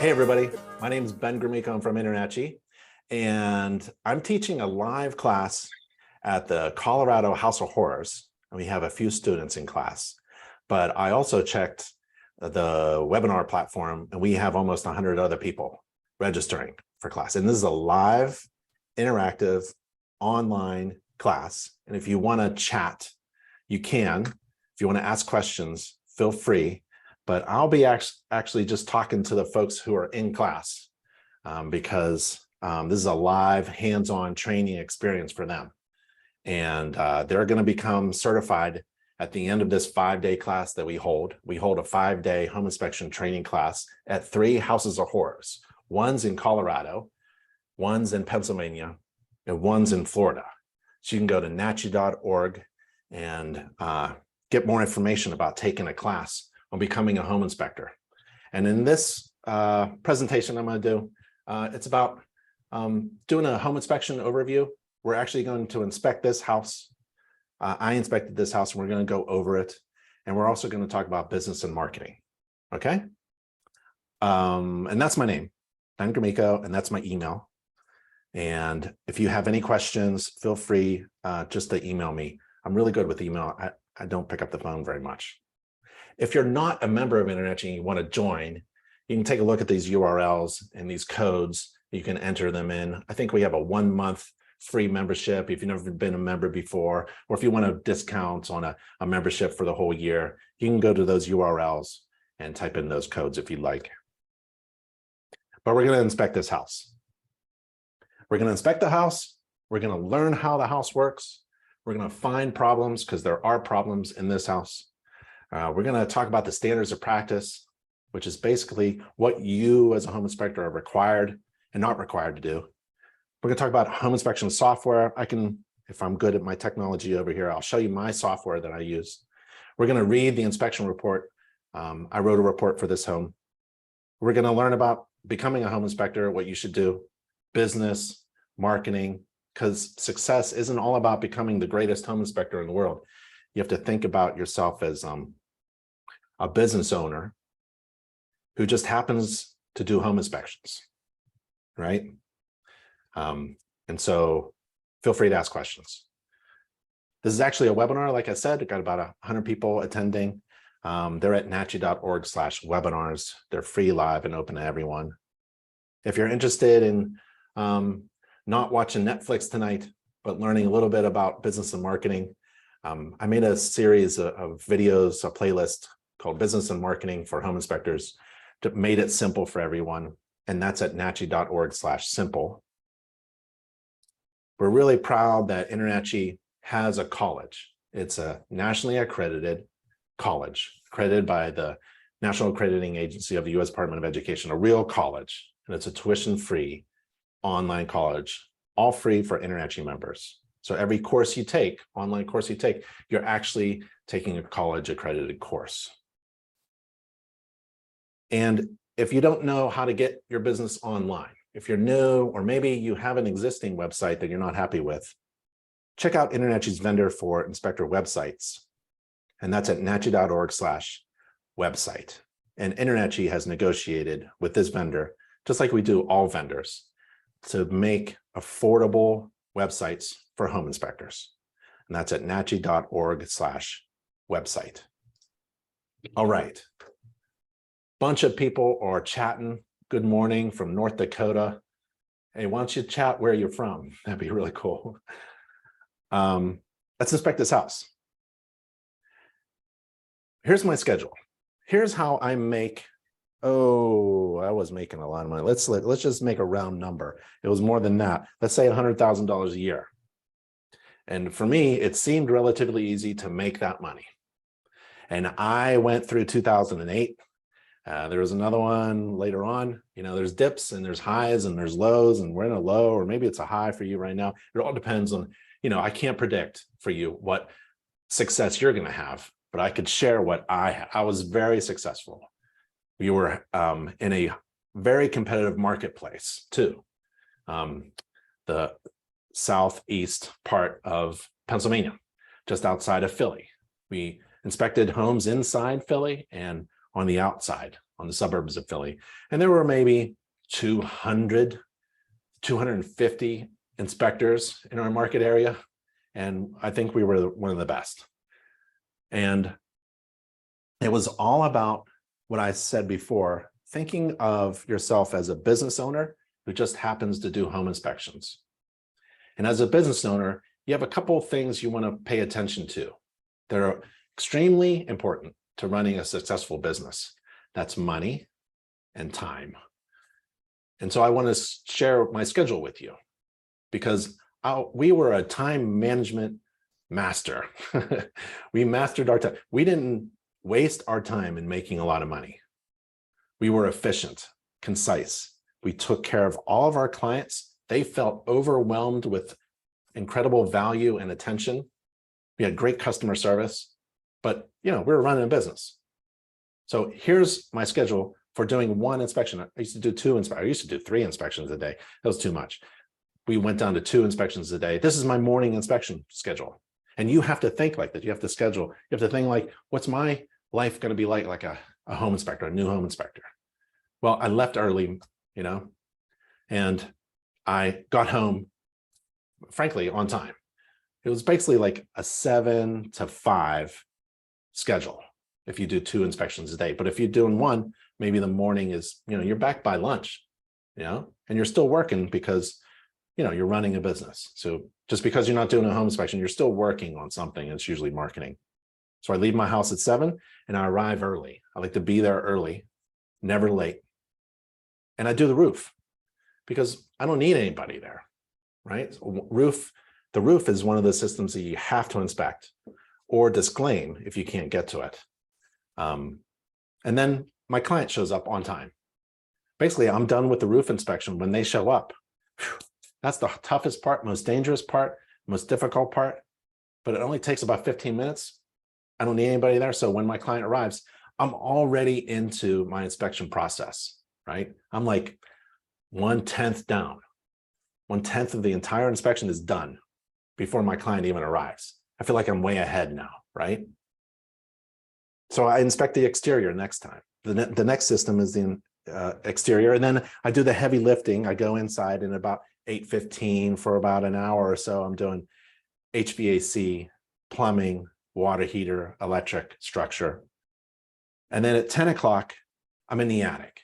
Hey everybody, my name is Ben Gromicko. I'm from InterNACHI, and I'm teaching a live class at the Colorado House of Horrors, and we have a few students in class. But I also checked the webinar platform, and we have almost 100 other people registering for class. And this is a live, interactive, online class. And if you want to chat, you can. If you want to ask questions, feel free. But I'll be actually just talking to the folks who are in class because this is a live hands-on training experience for them. And they're going to become certified at the end of this 5-day class that we hold. We hold a 5-day home inspection training class at 3 houses of horrors. One's in Colorado, one's in Pennsylvania, and one's in Florida. So you can go to InterNACHI.org and get more information about taking a class on becoming a home inspector. And in this presentation I'm going to do, it's about doing a home inspection overview. We're actually going to inspect this house. I inspected this house and we're going to go over it. And we're also going to talk about business and marketing. Okay. And that's my name, Ben Gromicko, and that's my email. And if you have any questions, feel free just to email me. I'm really good with email. I don't pick up the phone very much. If you're not a member of InterNACHI and you want to join, you can take a look at these URLs and these codes. You can enter them in. I think we have a 1-month free membership if you've never been a member before, or if you want a discount on a membership for the whole year, you can go to those URLs and type in those codes if you'd like. But we're going to inspect this house. We're going to inspect the house. We're going to learn how the house works. We're going to find problems because there are problems in this house. We're going to talk about the standards of practice, which is basically what you as a home inspector are required and not required to do. We're going to talk about home inspection software. If I'm good at my technology over here, I'll show you my software that I use. We're going to read the inspection report. I wrote a report for this home. We're going to learn about becoming a home inspector, what you should do, business, marketing, because success isn't all about becoming the greatest home inspector in the world. You have to think about yourself as a business owner who just happens to do home inspections, right? And so feel free to ask questions. This is actually a webinar, like I said. We've got about 100 people attending. They're at InterNACHI.org/webinars. They're free, live, and open to everyone. If you're interested in not watching Netflix tonight, but learning a little bit about business and marketing, I made a series of videos, a playlist called Business and Marketing for Home Inspectors, that made it simple for everyone. And that's at InterNACHI.org/simple. We're really proud that InterNACHI has a college. It's a nationally accredited college, accredited by the National Accrediting Agency of the U.S. Department of Education, a real college. And it's a tuition-free online college, all free for InterNACHI members. So every course you take, online course you take, you're actually taking a college accredited course. And if you don't know how to get your business online, if you're new, or maybe you have an existing website that you're not happy with, check out InterNACHI's vendor for inspector websites. And that's at InterNACHI.org/website. And InterNACHI has negotiated with this vendor, just like we do all vendors, to make affordable websites for home inspectors. And that's at InterNACHI.org/website. All right. Bunch of people are chatting. Good morning from North Dakota. Hey, why don't you chat where you're from? That'd be really cool. Let's inspect this house. Here's my schedule. Here's how I make. Oh, I was making a lot of money. Let's just make a round number. It was more than that. Let's say $100,000 a year. And for me, it seemed relatively easy to make that money. And I went through 2008. There was another one later on. You know, there's dips and there's highs and there's lows, and we're in a low, or maybe it's a high for you right now. It all depends on, you know, I can't predict for you what success you're going to have, but I could share what I had. I was very successful. We were in a very competitive marketplace too. The southeast part of Pennsylvania, just outside of Philly. We inspected homes inside Philly and on the outside. on the suburbs of Philly. And there were maybe 200, 250 inspectors in our market area. And I think we were one of the best. And it was all about what I said before, thinking of yourself as a business owner who just happens to do home inspections. And as a business owner, you have a couple of things you want to pay attention to that are extremely important to running a successful business. That's money and time. And so I want to share my schedule with you because we were a time management master. We mastered our time. We didn't waste our time in making a lot of money. We were efficient, concise. We took care of all of our clients. They felt overwhelmed with incredible value and attention. We had great customer service, but we were running a business. So here's my schedule for doing one inspection. I used to do two inspections. I used to do 3 inspections a day. That was too much. We went down to 2 inspections a day. This is my morning inspection schedule. And you have to think like that. You have to schedule. You have to think like, what's my life going to be like a home inspector, a new home inspector? Well, I left early, and I got home, frankly, on time. It was basically like a 7 to 5 schedule if you do 2 inspections a day. But if you're doing one, maybe the morning is, you're back by lunch, and you're still working because, you're running a business. So just because you're not doing a home inspection, you're still working on something. It's usually marketing. So I leave my house at 7 and I arrive early. I like to be there early, never late. And I do the roof because I don't need anybody there, right? So the roof is one of the systems that you have to inspect or disclaim if you can't get to it. And then my client shows up on time. Basically, I'm done with the roof inspection when they show up. Whew, that's the toughest part, most dangerous part, most difficult part, but it only takes about 15 minutes. I don't need anybody there. So when my client arrives, I'm already into my inspection process, right? I'm like 1/10 down. 1/10 of the entire inspection is done before my client even arrives. I feel like I'm way ahead now, right? So I inspect the exterior next time. The next system is the exterior, and then I do the heavy lifting. I go inside in about 8:15 for about an hour or so. I'm doing HVAC, plumbing, water heater, electric, structure. And then at 10 o'clock, I'm in the attic.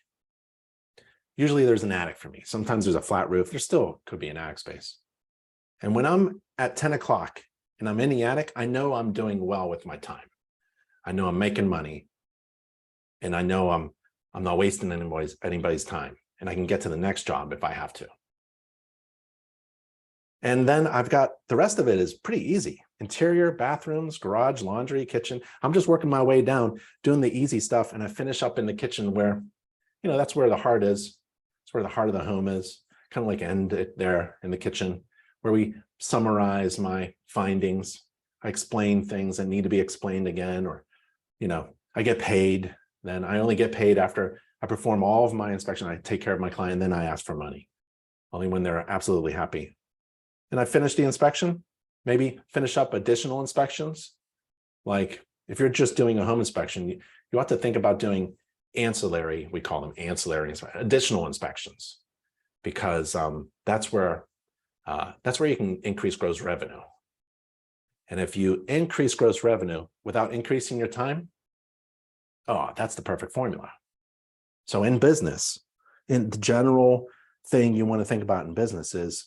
Usually there's an attic for me. Sometimes there's a flat roof. There still could be an attic space. And when I'm at 10 o'clock and I'm in the attic, I know I'm doing well with my time. I know I'm making money, and I know I'm not wasting anybody's time, and I can get to the next job if I have to. And then I've got the rest of it is pretty easy. Interior, bathrooms, garage, laundry, kitchen. I'm just working my way down, doing the easy stuff. And I finish up in the kitchen where, that's where the heart is. It's where the heart of the home is. Kind of like end it there in the kitchen where we summarize my findings. I explain things that need to be explained again, or, I get paid. Then I only get paid after I perform all of my inspection. I take care of my client, and then I ask for money, only when they're absolutely happy. And I finish the inspection, maybe finish up additional inspections. Like if you're just doing a home inspection, you ought to think about doing ancillary, we call them ancillary, additional inspections, because that's where you can increase gross revenue. And if you increase gross revenue without increasing your time, that's the perfect formula. So in business, in the general thing you want to think about in business is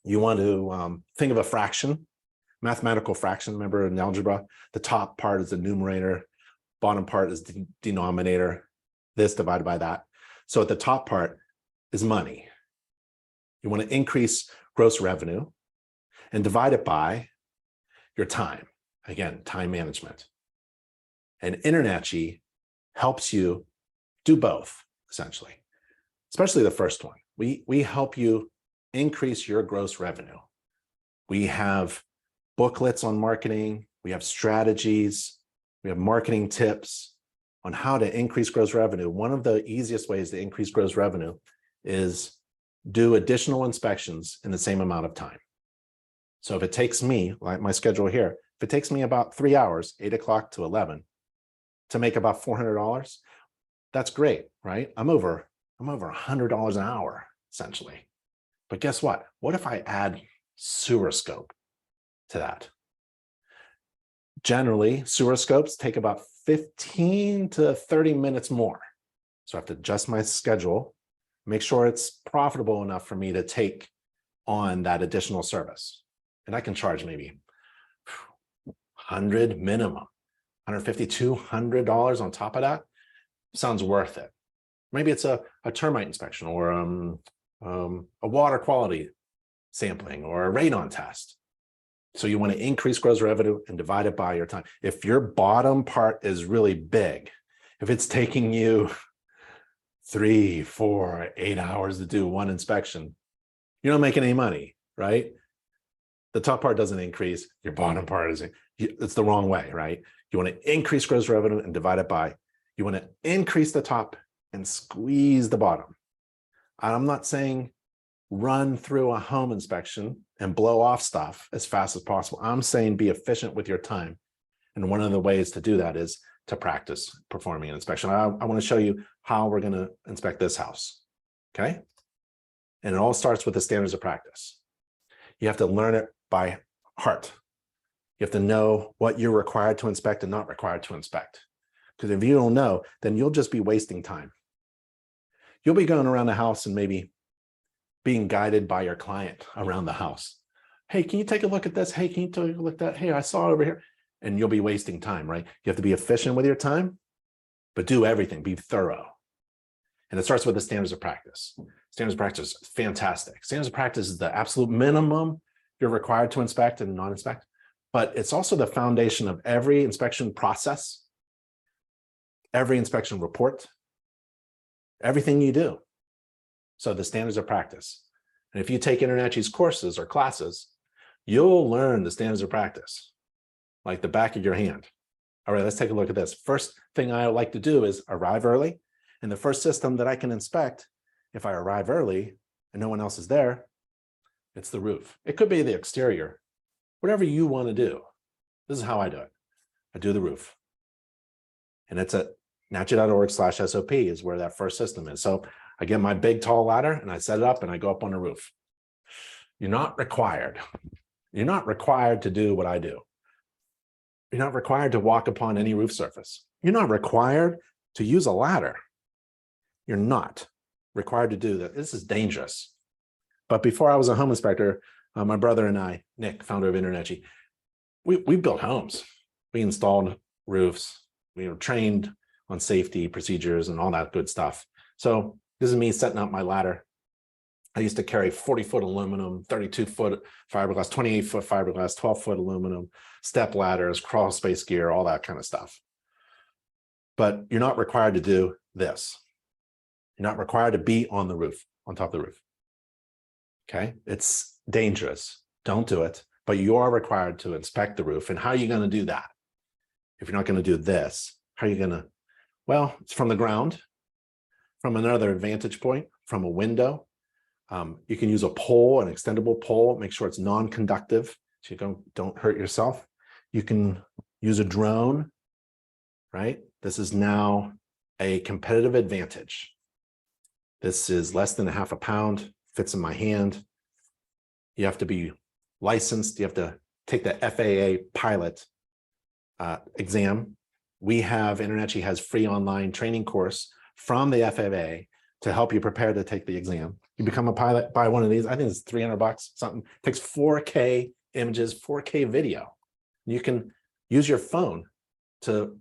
you want to think of a fraction, mathematical fraction. Remember in algebra, the top part is the numerator, bottom part is the denominator, this divided by that. So at the top part is money. You want to increase gross revenue and divide it by your time. Again, time management. And InterNACHI helps you do both, essentially, especially the first one. We help you increase your gross revenue. We have booklets on marketing. We have strategies. We have marketing tips on how to increase gross revenue. One of the easiest ways to increase gross revenue is do additional inspections in the same amount of time. So if it takes me, like my schedule here, if it takes me about 3 hours, 8 o'clock to 11, to make about $400, That's great, right? I'm over $100 an hour, essentially. But guess what? What if I add sewer scope to that? Generally, sewer scopes take about 15 to 30 minutes more. So I have to adjust my schedule, make sure it's profitable enough for me to take on that additional service. And I can charge maybe 100 minimum, $150, $200 on top of that. Sounds worth it. Maybe it's a termite inspection or a water quality sampling or a radon test. So you want to increase gross revenue and divide it by your time. If your bottom part is really big, if it's taking you 3, 4, 8 hours to do one inspection, you're not making any money, right? The top part doesn't increase, your bottom part is, it's the wrong way, right? You want to increase gross revenue and divide it by, you want to increase the top and squeeze the bottom. I'm not saying run through a home inspection and blow off stuff as fast as possible. I'm saying be efficient with your time. And one of the ways to do that is to practice performing an inspection. I want to show you how we're going to inspect this house, okay? And it all starts with the standards of practice. You have to learn it by heart. You have to know what you're required to inspect and not required to inspect. Because if you don't know, then you'll just be wasting time. You'll be going around the house and maybe being guided by your client around the house. Hey, can you take a look at this? Hey, can you take a look at that? Hey, I saw it over here. And you'll be wasting time, right? You have to be efficient with your time, but do everything, be thorough. And it starts with the standards of practice. Standards of practice is fantastic. Standards of practice is the absolute minimum you're required to inspect and not inspect, but it's also the foundation of every inspection process, every inspection report, everything you do. So the standards of practice. And if you take InterNACHI's courses or classes, you'll learn the standards of practice like the back of your hand. All right, let's take a look at this. First thing I like to do is arrive early. And the first system that I can inspect, if I arrive early and no one else is there, it's the roof. It could be the exterior, whatever you want to do. This is how I do it. I do the roof. And it's at nachi.org/SOP is where that first system is. So I get my big tall ladder and I set it up and I go up on the roof. You're not required. You're not required to do what I do. You're not required to walk upon any roof surface. You're not required to use a ladder. You're not required to do that. This is dangerous. But before I was a home inspector, my brother and I, Nick, founder of InterNACHI, we built homes. We installed roofs. We were trained on safety procedures and all that good stuff. So this is me setting up my ladder. I used to carry 40-foot aluminum, 32-foot fiberglass, 28-foot fiberglass, 12-foot aluminum, step ladders, crawl space gear, all that kind of stuff. But you're not required to do this. You're not required to be on the roof, on top of the roof. Okay, it's dangerous. Don't do it. But you are required to inspect the roof. And how are you going to do that? If you're not going to do this, how are you going to? Well, it's from the ground, from another vantage point, from a window. You can use a pole, an extendable pole, make sure it's non-conductive so you don't hurt yourself. You can use a drone, right? This is now a competitive advantage. This is less than ½ a pound, fits in my hand. You have to be licensed. You have to take the FAA pilot exam. We have, InterNACHI has free online training course from the FAA to help you prepare to take the exam. You become a pilot, buy one of these. I think it's $300, something. It takes 4K images, 4K video. You can use your phone to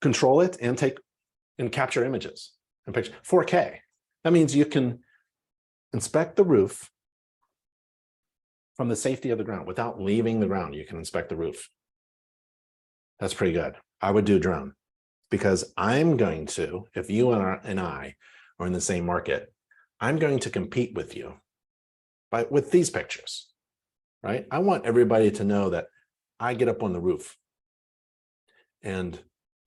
control it and capture images and picture 4K. That means you can inspect the roof from the safety of the ground without leaving the ground. You can inspect the roof. That's pretty good. I would do drone because I'm going to, if you and I are in the same market, I'm going to compete with you with these pictures, right? I want everybody to know that I get up on the roof and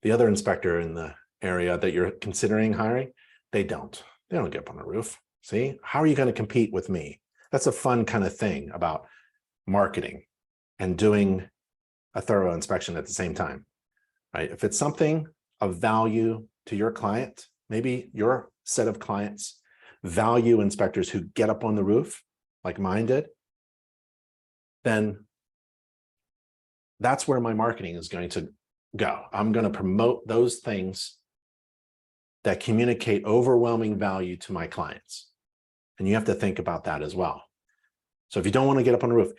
the other inspector in the area that you're considering hiring, they don't get up on the roof. See, how are you going to compete with me? That's a fun kind of thing about marketing and doing a thorough inspection at the same time, right? If it's something of value to your client, maybe your set of clients value inspectors who get up on the roof like mine did, then that's where my marketing is going to go. I'm going to promote those things that communicate overwhelming value to my clients. And you have to think about that as well. So if you don't want to get up on the roof,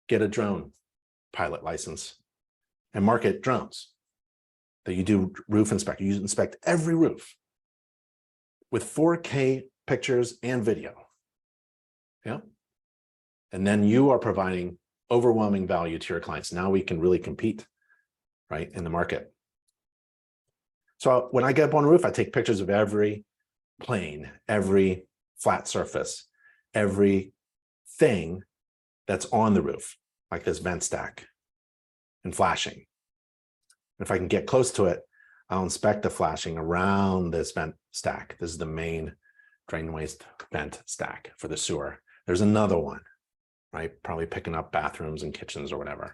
get a drone pilot license and market drones that you do roof inspect. You inspect every roof with 4K pictures and video. Yeah. And then you are providing overwhelming value to your clients. Now we can really compete, right, in the market. So when I get up on a roof, I take pictures of every plane, every flat surface, every thing that's on the roof, like this vent stack and flashing. If I can get close to it, I'll inspect the flashing around this vent stack. This is the main drain waste vent stack for the sewer. There's another one, right? Probably picking up bathrooms and kitchens or whatever.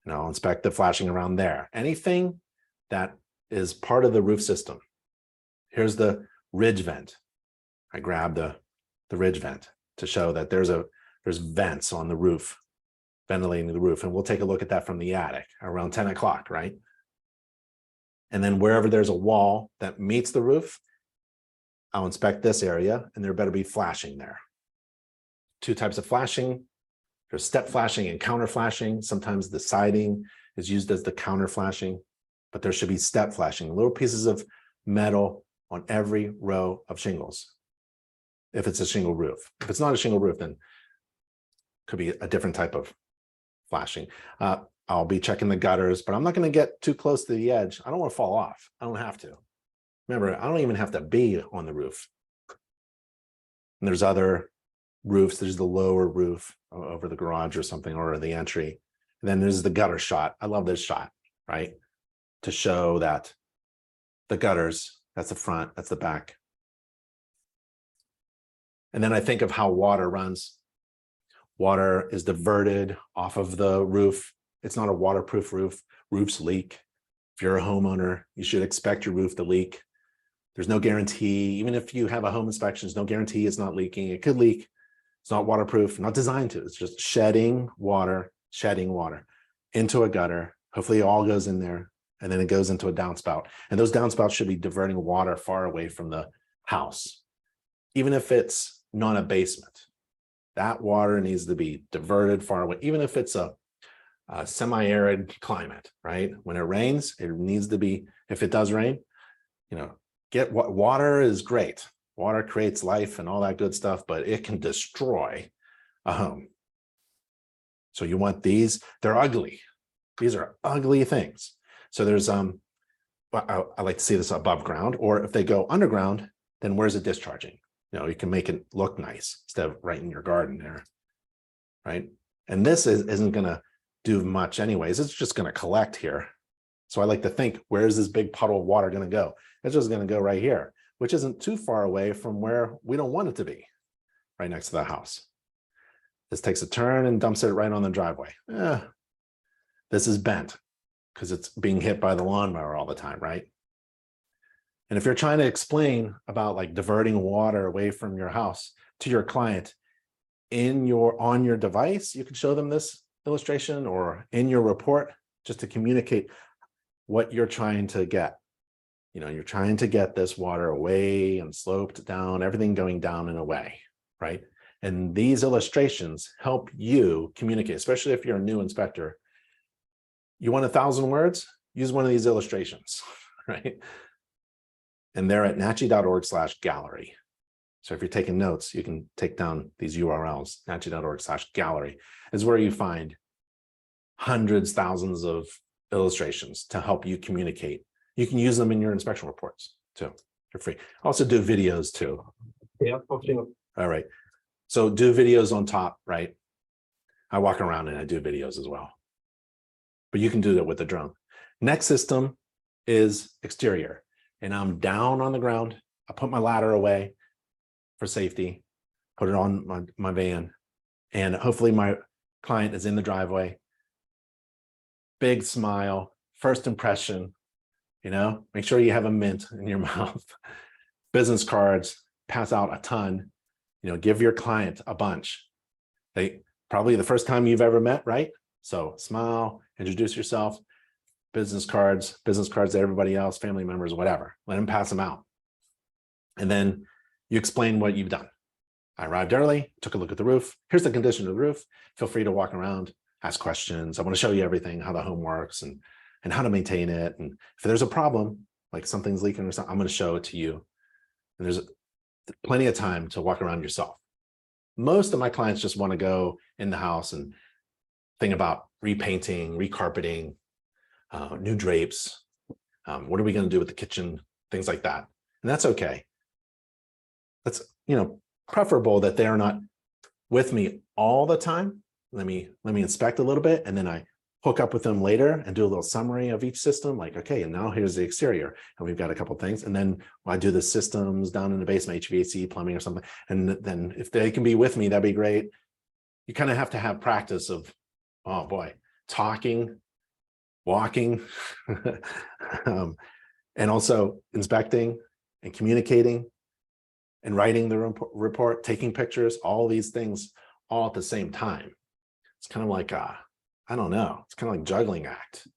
And I'll inspect the flashing around there. Anything that is part of the roof system. Here's the ridge vent. I grab the ridge vent to show that there's vents on the roof, ventilating the roof. And we'll take a look at that from the attic around 10 o'clock, right? And then wherever there's a wall that meets the roof, I'll inspect this area and there better be flashing there. Two types of flashing. There's step flashing and counter flashing. Sometimes the siding is used as the counter flashing, but there should be step flashing, little pieces of metal on every row of shingles. If it's a shingle roof. If it's not a shingle roof, then it could be a different type of flashing. I'll be checking the gutters, but I'm not going to get too close to the edge. I don't want to fall off. I don't have to. Remember, I don't even have to be on the roof. And there's other roofs. There's the lower roof over the garage or something, or the entry. And then there's the gutter shot. I love this shot, right? To show that the gutters, that's the front, that's the back. And then I think of how water runs. Water is diverted off of the roof. It's not a waterproof roof. Roofs leak. If you're a homeowner, you should expect your roof to leak. There's no guarantee. Even if you have a home inspection, there's no guarantee it's not leaking. It could leak. It's not waterproof, not designed to. It's just shedding water into a gutter. Hopefully it all goes in there, and then it goes into a downspout. And those downspouts should be diverting water far away from the house. Even if it's not a basement, that water needs to be diverted far away. Even if it's a semi-arid climate, right? When it rains, it needs to be, if it does rain, get what water is great. Water creates life and all that good stuff, but it can destroy a home. So you want these, they're ugly. These are ugly things. So there's, I like to see this above ground, or if they go underground, then where's it discharging? You can make it look nice instead of right in your garden there, right? And this isn't gonna do much anyways. It's just gonna collect here. So I like to think, where's this big puddle of water gonna go? It's just gonna go right here, which isn't too far away from where we don't want it to be, right next to the house. This takes a turn and dumps it right on the driveway. This is bent because it's being hit by the lawnmower all the time, right? And if you're trying to explain about like diverting water away from your house to your client on your device, you can show them this illustration or in your report just to communicate what you're trying to get. You're trying to get this water away and sloped down, everything going down and away, right? And these illustrations help you communicate, especially if you're a new inspector. You want 1,000 words? Use one of these illustrations, right? And they're at nachi.org/gallery. So if you're taking notes, you can take down these URLs. nachi.org/gallery is where you find hundreds, thousands of illustrations to help you communicate. You can use them in your inspection reports too. They're free. Also do videos too. Yeah. Okay. All right. So do videos on top, right? I walk around and I do videos as well. But you can do that with the drone. Next system is exterior. And I'm down on the ground. I put my ladder away for safety, put it on my van, and hopefully my client is in the driveway. Big smile, first impression, make sure you have a mint in your mouth. Business cards, pass out a ton, give your client a bunch. They probably the first time you've ever met, right? So smile, introduce yourself, business cards to everybody else, family members, whatever. Let them pass them out. And then you explain what you've done. I arrived early, took a look at the roof. Here's the condition of the roof. Feel free to walk around, ask questions. I want to show you everything, how the home works and how to maintain it. And if there's a problem, like something's leaking or something, I'm going to show it to you. And there's plenty of time to walk around yourself. Most of my clients just want to go in the house and think about repainting, recarpeting, new drapes. What are we going to do with the kitchen? Things like that. And that's okay. That's, preferable that they are not with me all the time. Let me inspect a little bit, and then I hook up with them later and do a little summary of each system. Like, okay, and now here's the exterior, and we've got a couple of things. And then I do the systems down in the basement, HVAC, plumbing, or something. And then if they can be with me, that'd be great. You kind of have to have practice of, oh boy, talking, walking, and also inspecting and communicating and writing the report, taking pictures, all these things all at the same time. It's kind of like, I don't know, it's kind of like juggling act.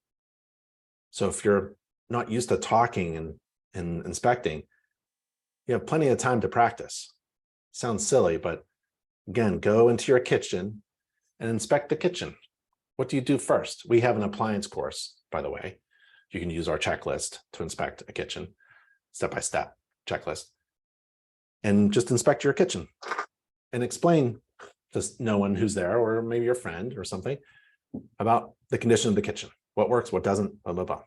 So if you're not used to talking and inspecting, you have plenty of time to practice. Sounds silly, but again, go into your kitchen and inspect the kitchen. What do you do first? We have an appliance course, by the way. You can use our checklist to inspect a kitchen, step-by-step checklist. And just inspect your kitchen and explain to no one who's there, or maybe your friend or something, about the condition of the kitchen, what works, what doesn't, blah, blah, blah.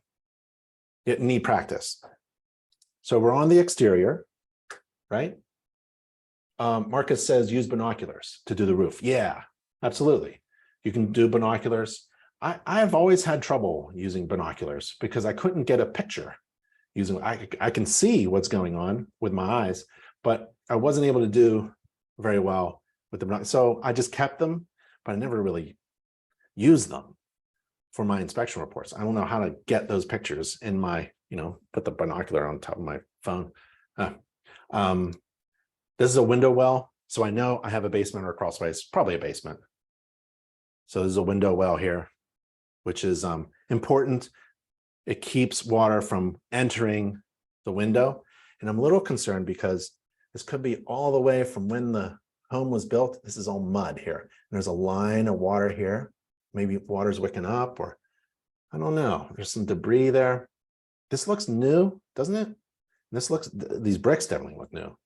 You need practice. So we're on the exterior, right? Marcus says use binoculars to do the roof. Yeah, absolutely. You can do binoculars. I've always had trouble using binoculars because I couldn't get a picture using, I can see what's going on with my eyes, but I wasn't able to do very well with the binoculars. So I just kept them, but I never really used them for my inspection reports. I don't know how to get those pictures in my, put the binocular on top of my phone. This is a window well, so I know I have a basement or a crawl space, probably a basement. So there's a window well here, which is important. It keeps water from entering the window. And I'm a little concerned because this could be all the way from when the home was built. This is all mud here. And there's a line of water here. Maybe water's wicking up, or I don't know. There's some debris there. This looks new, doesn't it? These bricks definitely look new.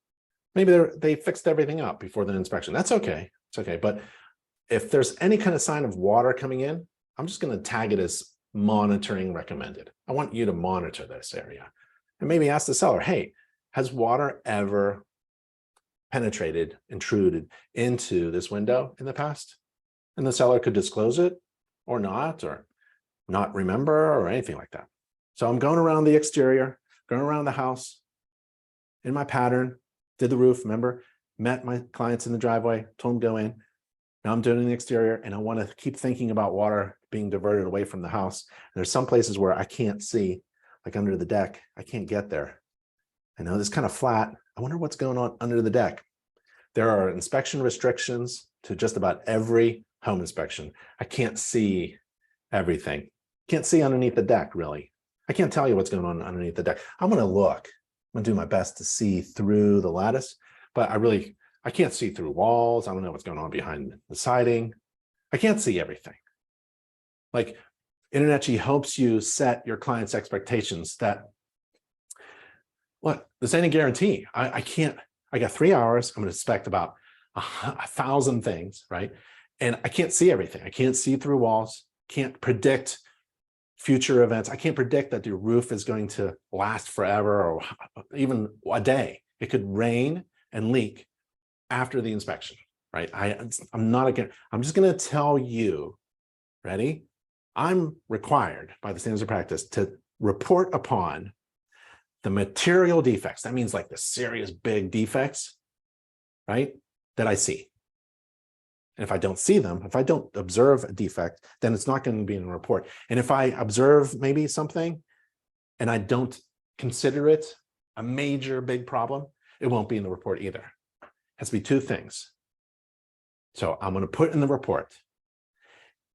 Maybe they fixed everything up before the inspection. That's okay. It's okay. But if there's any kind of sign of water coming in, I'm just going to tag it as monitoring recommended. I want you to monitor this area and maybe ask the seller, hey, has water ever intruded into this window in the past? And the seller could disclose it or not remember or anything like that. So I'm going around the exterior, going around the house in my pattern, did the roof, remember, met my clients in the driveway, told them go in. Now I'm doing the exterior, and I want to keep thinking about water being diverted away from the house. And there's some places where I can't see, like under the deck, I can't get there. I know this is kind of flat. I wonder what's going on under the deck. There are inspection restrictions to just about every home inspection. I can't see everything. Can't see underneath the deck, really. I can't tell you what's going on underneath the deck. I'm going to look. I'm going to do my best to see through the lattice, but I can't see through walls. I don't know what's going on behind the siding. I can't see everything. Like, InterNACHI helps you set your client's expectations that, look, this ain't a guarantee. I got 3 hours. I'm going to inspect about 1,000 things, right? And I can't see everything. I can't see through walls, can't predict future events. I can't predict that your roof is going to last forever or even a day. It could rain and leak after the inspection, right? I'm just going to tell you, ready? I'm required by the standards of practice to report upon the material defects. That means like the serious big defects, right? That I see. And if I don't see them, if I don't observe a defect, then it's not going to be in a report. And if I observe maybe something, and I don't consider it a major big problem, it won't be in the report either. It has to be two things. So I'm going to put in the report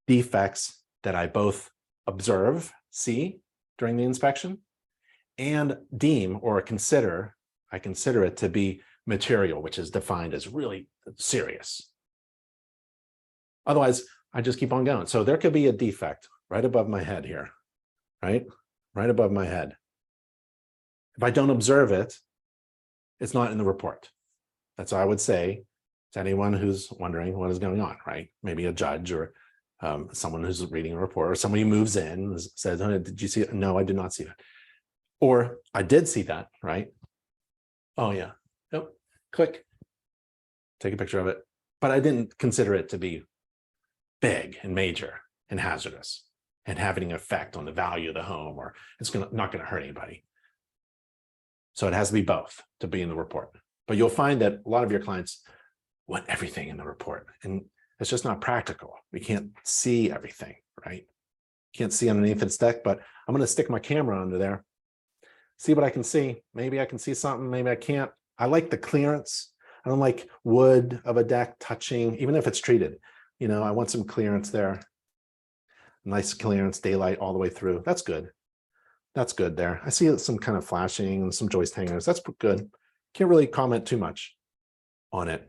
defects that I both observe, see during the inspection, and deem or consider, I consider it to be material, which is defined as really serious. Otherwise, I just keep on going. So there could be a defect right above my head here, right? Right above my head. If I don't observe it, it's not in the report. That's what I would say to anyone who's wondering what is going on, right? Maybe a judge or someone who's reading a report, or somebody moves in and says, oh, did you see it? No, I did not see that. Or I did see that, right? Oh yeah, nope, click, take a picture of it. But I didn't consider it to be big and major and hazardous and having an effect on the value of the home, or it's not going to hurt anybody. So it has to be both to be in the report. But you'll find that a lot of your clients want everything in the report, and it's just not practical. We can't see everything, right? Can't see underneath its deck, but I'm going to stick my camera under there, see what I can see. Maybe I can see something, maybe I can't. I like the clearance. I don't like wood of a deck touching, even if it's treated. You know, I want some clearance there. Nice clearance, daylight all the way through. That's good. That's good there. I see some kind of flashing and some joist hangers. That's good. Can't really comment too much on it.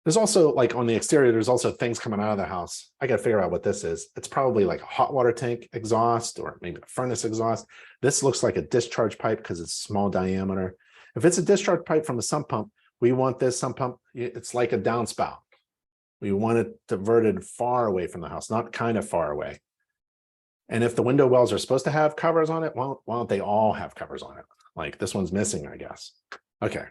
There's also, like on the exterior, there's also things coming out of the house. I got to figure out what this is. It's probably like a hot water tank exhaust, or maybe a furnace exhaust. This looks like a discharge pipe because it's small diameter. If it's a discharge pipe from a sump pump, we want this sump pump, it's like a downspout. We want it diverted far away from the house, not kind of far away. And if the window wells are supposed to have covers on it, why don't they all have covers on it? Like this one's missing, I guess. Okay.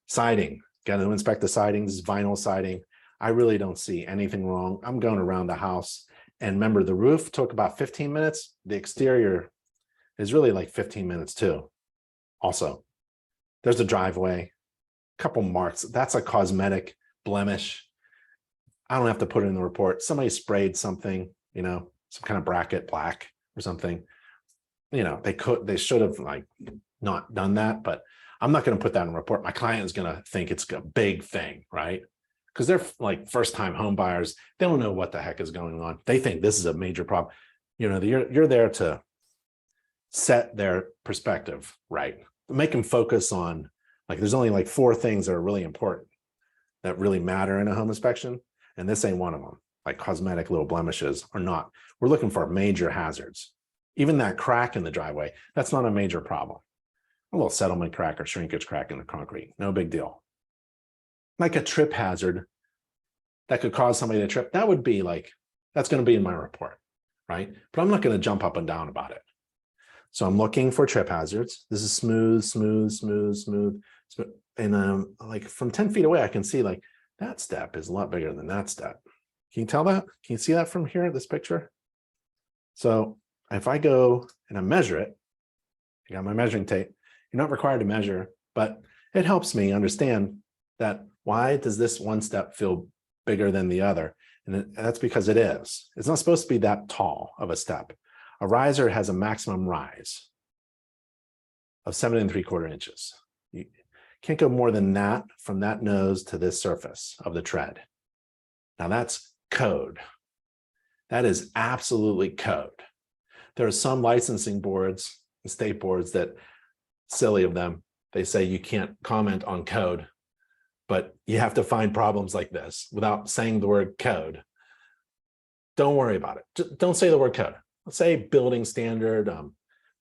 Siding. Got to inspect the siding. This is vinyl siding. I really don't see anything wrong. I'm going around the house. And remember, the roof took about 15 minutes. The exterior is really like 15 minutes too. Also, there's a driveway, a couple marks. That's a cosmetic blemish. I don't have to put it in the report. Somebody sprayed something, you know, some kind of bracket black or something. You know, they should have like not done that, but I'm not going to put that in a report. My client is going to think it's a big thing, right? Because they're like first-time home buyers. They don't know what the heck is going on. They think this is a major problem. You know, you're there to set their perspective right. Make them focus on, like, there's only like 4 things that are really important, that really matter in a home inspection. And this ain't one of them. Like cosmetic little blemishes are not. We're looking for major hazards. Even that crack in the driveway, that's not a major problem. A little settlement crack or shrinkage crack in the concrete, no big deal. Like a trip hazard that could cause somebody to trip, that would be like, that's going to be in my report, right? But I'm not going to jump up and down about it. So I'm looking for trip hazards. This is smooth, smooth, smooth, smooth, smooth. And like from 10 feet away, I can see like that step is a lot bigger than that step. Can you tell that? Can you see that from here, this picture? So if I go and I measure it, I got my measuring tape. You're not required to measure, but it helps me understand that why does this one step feel bigger than the other? And that's because it is. It's not supposed to be that tall of a step. A riser has a maximum rise of 7 3/4 inches. You can't go more than that from that nose to this surface of the tread. Now that's code. That is absolutely code. There are some licensing boards and state boards that, silly of them, they say you can't comment on code, but you have to find problems like this without saying the word code. Don't worry about it. Just don't say the word code. Let's say building standard,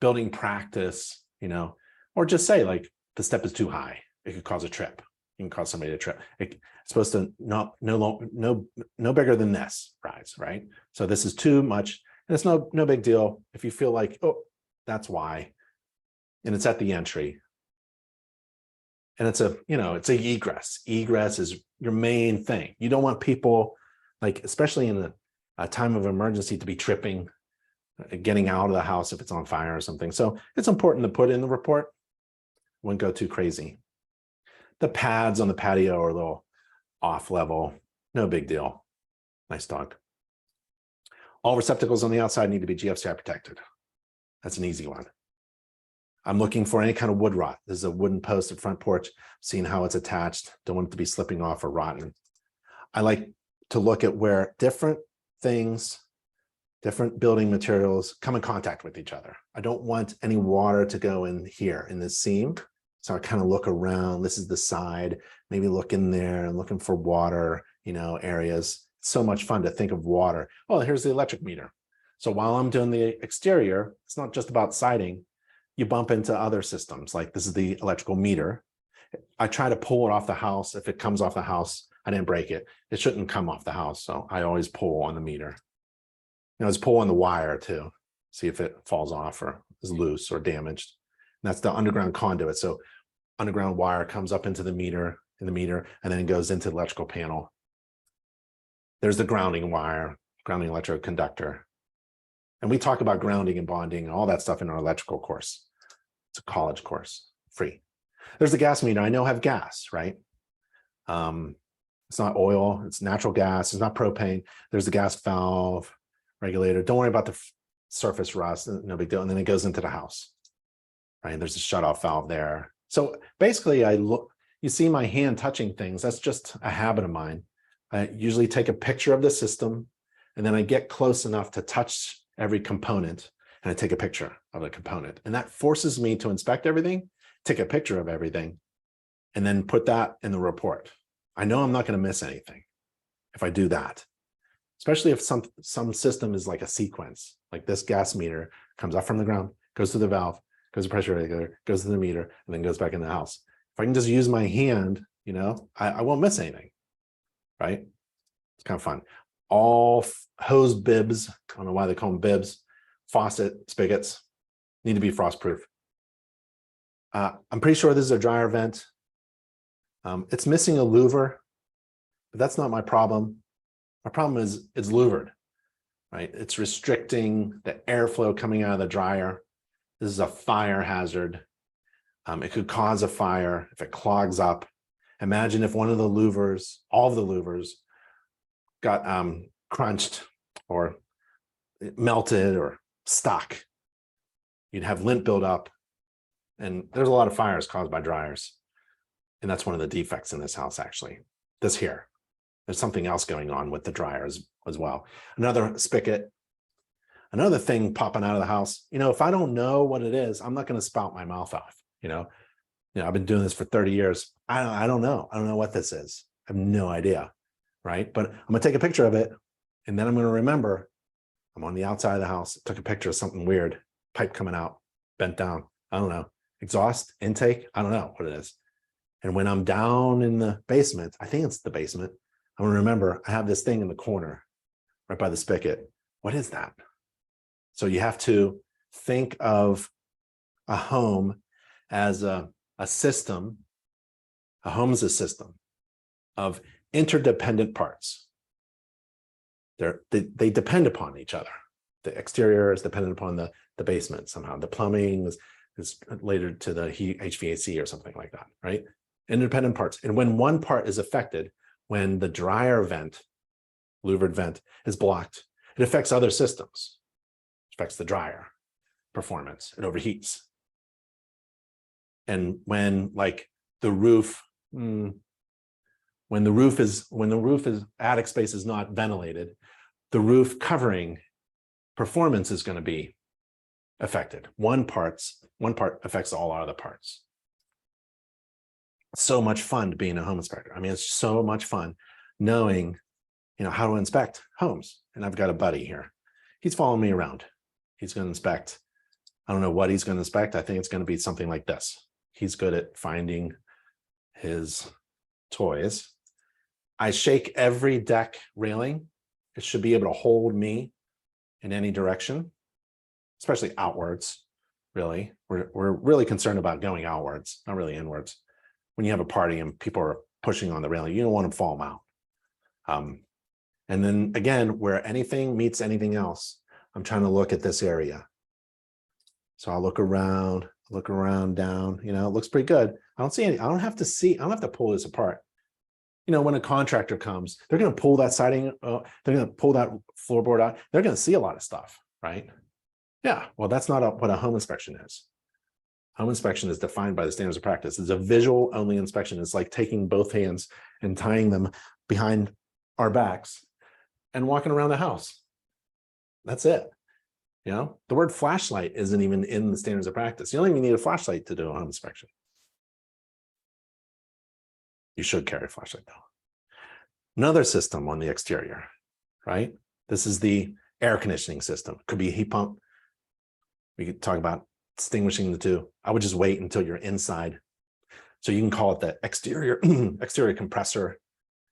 building practice, you know, or just say like the step is too high. It could cause a trip. You can cause somebody to trip. It's supposed to no bigger than this rise, right? So this is too much, and it's no big deal if you feel like, oh, that's why. And it's at the entry. And it's a, you know, it's a egress. Egress is your main thing. You don't want people, like, especially in a time of emergency, to be tripping, getting out of the house if it's on fire or something. So it's important to put in the report. Wouldn't go too crazy. The pads on the patio are a little off level. No big deal. Nice dog. All receptacles on the outside need to be GFCI protected. That's an easy one. I'm looking for any kind of wood rot. This is a wooden post at front porch, seeing how it's attached. Don't want it to be slipping off or rotten. I like to look at where different things, different building materials come in contact with each other. I don't want any water to go in here in this seam. So I kind of look around. This is the side, maybe look in there and looking for water, areas. It's so much fun to think of water. Oh, here's the electric meter. So while I'm doing the exterior, it's not just about siding. You bump into other systems, like this is the electrical meter. I try to pull it off the house. If it comes off the house, I didn't break it. It shouldn't come off the house. So I always pull on the meter. Let's pull on the wire too, see if it falls off or is loose or damaged. And that's the underground conduit. So underground wire comes up into the meter, and then it goes into the electrical panel. There's the grounding wire, grounding electrical conductor. And we talk about grounding and bonding and all that stuff in our electrical course. It's a college course, free. There's the gas meter. I know I have gas, right? It's not oil, it's natural gas, it's not propane. There's the gas valve regulator. Don't worry about the surface rust, no big deal. And then it goes into the house, right? There's a shutoff valve there. So basically you see my hand touching things. That's just a habit of mine. I usually take a picture of the system, and then I get close enough to touch every component, and I take a picture of the component. And that forces me to inspect everything, take a picture of everything, and then put that in the report. I know I'm not going to miss anything if I do that, especially if some system is like a sequence, like this gas meter comes up from the ground, goes to the valve, goes to pressure regulator, goes to the meter, and then goes back in the house. If I can just use my hand, I won't miss anything, right? It's kind of fun. All hose bibs, I don't know why they call them bibs, faucet spigots need to be frost proof. I'm pretty sure this is a dryer vent. It's missing a louver, but that's not my problem. My problem is it's louvered, right? It's restricting the airflow coming out of the dryer. This is a fire hazard. It could cause a fire if it clogs up. Imagine if one of the louvers, all of the louvers, got crunched or melted or stuck. You'd have lint build up, and there's a lot of fires caused by dryers. And that's one of the defects in this house, actually. This here, there's something else going on with the dryers as well. Another spigot, another thing popping out of the house. If I don't know what it is, I'm not going to spout my mouth off. I've been doing this for 30 years. I don't know. I don't know what this is. I have no idea, right? But I'm going to take a picture of it, and then I'm going to remember I'm on the outside of the house, took a picture of something weird, pipe coming out, bent down. I don't know. Exhaust, intake, I don't know what it is. And when I'm down in the basement, I think it's the basement, I'm going to remember I have this thing in the corner right by the spigot. What is that? So you have to think of a home as a system. A home is a system of interdependent parts. They depend upon each other. The exterior is dependent upon the basement somehow. The plumbing is related to the HVAC or something like that, right? Independent parts. And when one part is affected, when the dryer vent, louvered vent, is blocked, it affects other systems. It affects the dryer performance. It overheats. And when the roof, when the roof is attic space is not ventilated, the roof covering performance is going to be affected. One part affects all other parts. So much fun being a home inspector. I mean, it's so much fun knowing, how to inspect homes. And I've got a buddy here. He's following me around. He's going to inspect. I don't know what he's going to inspect. I think it's going to be something like this. He's good at finding his toys. I shake every deck railing. It should be able to hold me in any direction, especially outwards, really. We're really concerned about going outwards, not really inwards. When you have a party and people are pushing on the railing, you don't want to fall them out. And then again, where anything meets anything else, I'm trying to look at this area. So I'll look around down, it looks pretty good. I don't see any, I don't have to pull this apart. When a contractor comes, they're going to pull that siding, they're going to pull that floorboard out. They're going to see a lot of stuff, right? Yeah, well, that's not what a home inspection is. Home inspection is defined by the standards of practice. It's a visual only inspection. It's like taking both hands and tying them behind our backs and walking around the house. That's it. You know, the word flashlight isn't even in the standards of practice. You don't even need a flashlight to do a home inspection. You should carry a flashlight though. Another system on the exterior, right? This is the air conditioning system. Could be a heat pump. We could talk about distinguishing the two. I would just wait until you're inside. So you can call it the exterior exterior compressor,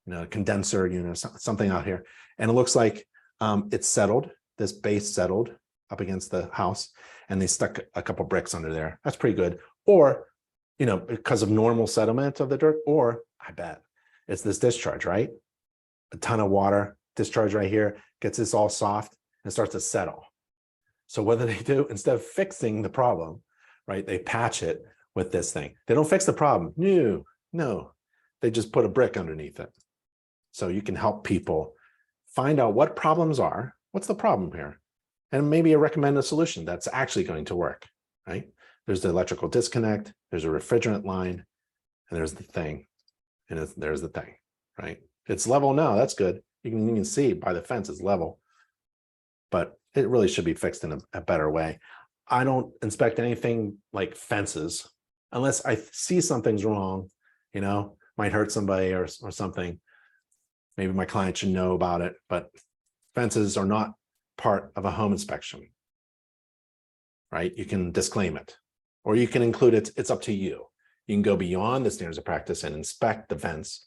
you know, condenser, you know, something out here. And it looks like it's settled, this base settled up against the house, and they stuck a couple bricks under there. That's pretty good. Or, you know, because of normal settlement of the dirt, or I bet it's this discharge, right? A ton of water, discharge right here, gets this all soft and starts to settle. So what do? Instead of fixing the problem, right, they patch it with this thing. They don't fix the problem. No, they just put a brick underneath it. So you can help people find out what problems are, what's the problem here, and maybe recommend a solution that's actually going to work, right? There's the electrical disconnect, there's a refrigerant line, and there's the thing, and there's the thing, right? It's level now, that's good. You can see by the fence it's level, but it really should be fixed in a better way. I don't inspect anything like fences unless I see something's wrong, you know, might hurt somebody or something. Maybe my client should know about it, but fences are not part of a home inspection, right? You can disclaim it, or you can include it. It's up to you. You can go beyond the standards of practice and inspect the fence.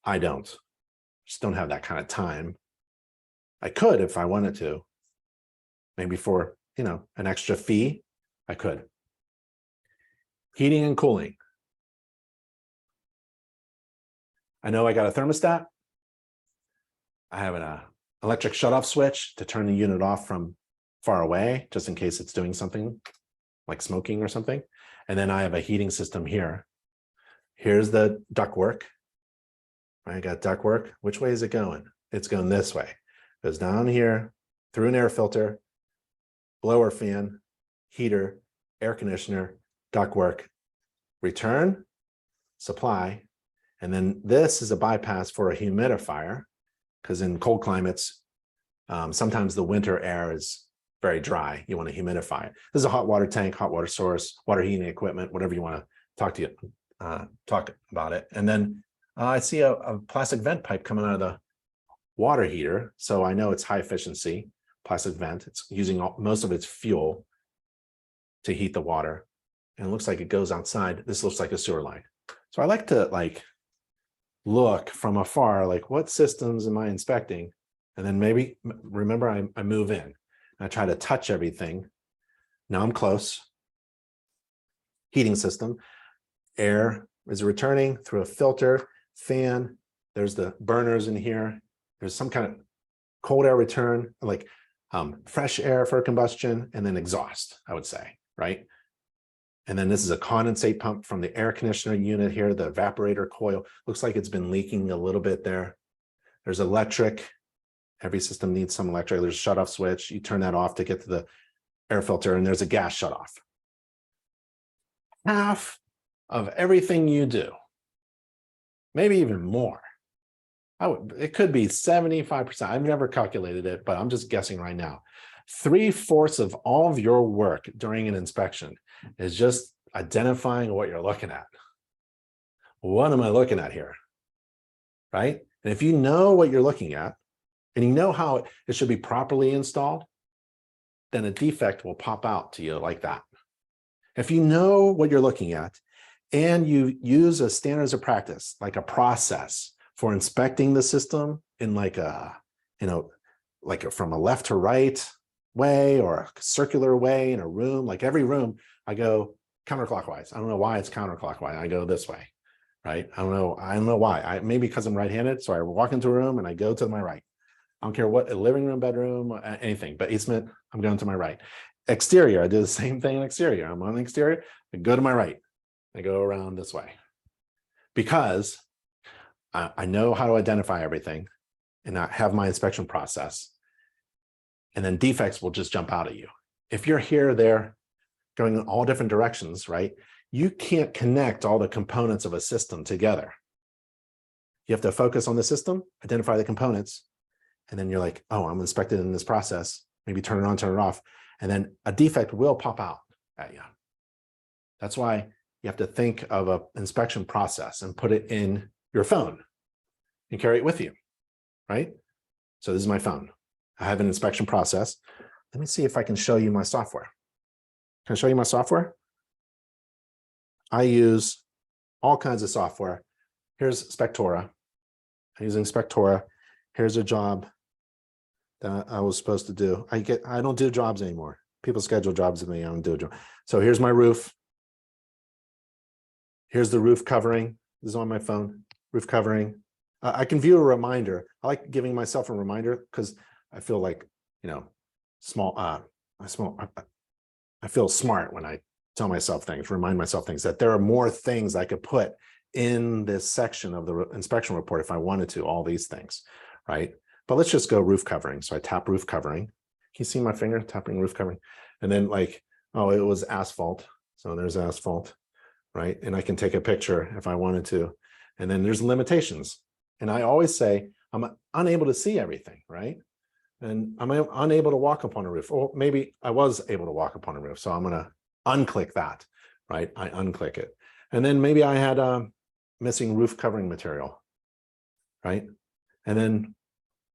I don't. Just don't have that kind of time. I could if I wanted to. Maybe for, you know, an extra fee, I could. Heating and cooling. I know I got a thermostat. I have an electric shutoff switch to turn the unit off from far away, just in case it's doing something like smoking or something. And then I have a heating system here. Here's the ductwork. I got ductwork. Which way is it going? It's going this way. It goes down here through an air filter, blower fan, heater, air conditioner, ductwork, return, supply. And then this is a bypass for a humidifier, because in cold climates, sometimes the winter air is very dry. You want to humidify it. This is a hot water tank, hot water source, water heating equipment, whatever you want to talk about it. And then I see a plastic vent pipe coming out of the water heater. So I know it's high efficiency plastic vent. It's using most of its fuel to heat the water. And it looks like it goes outside. This looks like a sewer line. So I like to look from afar, like what systems am I inspecting? And then maybe remember I move in. I try to touch everything. Now I'm close. Heating system. Air is returning through a filter, fan. There's the burners in here. There's some kind of cold air return, like fresh air for combustion, and then exhaust, I would say, right? And then this is a condensate pump from the air conditioner unit here, the evaporator coil. Looks like it's been leaking a little bit there. There's electric. Every system needs some electric. There's a shutoff switch. You turn that off to get to the air filter, and there's a gas shutoff. Half of everything you do, maybe even more. It could be 75%. I've never calculated it, but I'm just guessing right now. 3/4 of all of your work during an inspection is just identifying what you're looking at. What am I looking at here? Right? And if you know what you're looking at, and you know how it should be properly installed, then a defect will pop out to you like that. If you know what you're looking at, and you use a standards of practice, like a process for inspecting the system in from a left to right way or a circular way in a room, like every room, I go counterclockwise. I don't know why it's counterclockwise. I go this way, right? I don't know why. Maybe because I'm right-handed. So I walk into a room and I go to my right. I don't care what, a living room, bedroom, anything, but basement, I'm going to my right. Exterior, I do the same thing in exterior. I'm on the exterior, I go to my right. I go around this way because I know how to identify everything and I have my inspection process. And then defects will just jump out at you. if you're here, there, going in all different directions, right? You can't connect all the components of a system together. You have to focus on the system, identify the components, and then you're like, oh, I'm inspected in this process. Maybe turn it on, turn it off. And then a defect will pop out at you. That's why you have to think of an inspection process and put it in your phone and carry it with you, right? So this is my phone. I have an inspection process. Let me see if I can show you my software. Can I show you my software? I use all kinds of software. Here's Spectora. I'm using Spectora. Here's a job that I was supposed to do. I don't do jobs anymore. People schedule jobs with me. I don't do a job. So here's my roof. Here's the roof covering. This is on my phone. Roof covering. I can view a reminder. I like giving myself a reminder because I feel like, you know, I feel smart when I tell myself things, remind myself things, that there are more things I could put in this section of the inspection report if I wanted to, all these things, right? But let's just go roof covering. So I tap roof covering. Can you see my finger tapping roof covering? And then like, oh, it was asphalt. So there's asphalt, right? And I can take a picture if I wanted to. And then there's limitations. And I always say, I'm unable to see everything, right? And I'm unable to walk upon a roof. Or maybe I was able to walk upon a roof. So I'm going to unclick that, right? I unclick it. And then maybe I had missing roof covering material, right? And then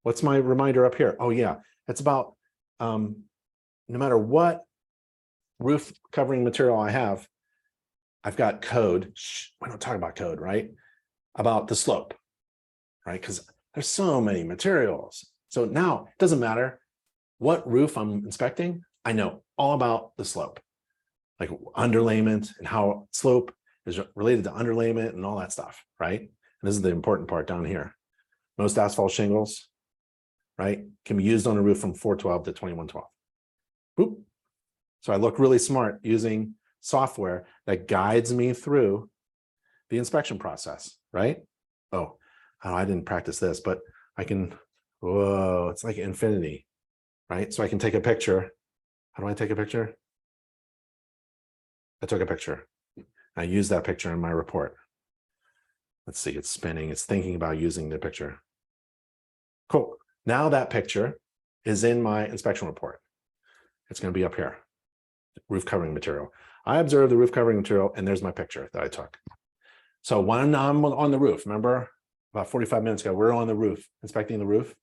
what's my reminder up here? Oh yeah, it's about no matter what roof covering material I have, I've got code. Shh, we don't talk about code, right? About the slope, right? Because there's so many materials. So now it doesn't matter what roof I'm inspecting. I know all about the slope, like underlayment and how slope is related to underlayment and all that stuff, right? And this is the important part down here. Most asphalt shingles, right, can be used on a roof from 412 to 2112. Boop. So I look really smart using software that guides me through the inspection process, right? Oh, I didn't practice this, but I can, whoa, it's like infinity, right? So I can take a picture. How do I take a picture? I took a picture. I use that picture in my report. Let's see, it's spinning. It's thinking about using the picture. Cool. Now that picture is in my inspection report. It's going to be up here. Roof covering material. I observed the roof covering material, and there's my picture that I took. So when I'm on the roof, remember about 45 minutes ago, we're on the roof, inspecting the roof.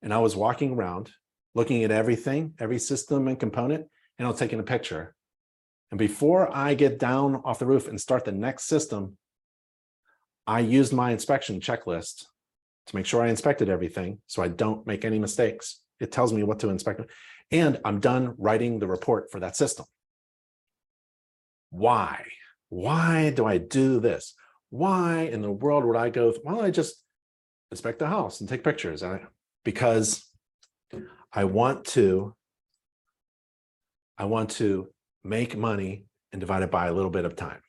And I was walking around, looking at everything, every system and component, and I was taking a picture. And before I get down off the roof and start the next system, I used my inspection checklist to make sure I inspected everything so I don't make any mistakes. It tells me what to inspect. And I'm done writing the report for that system. Why? Why do I do this? Why in the world would I go, why don't I just inspect the house and take pictures? Because I want to make money and divide it by a little bit of time.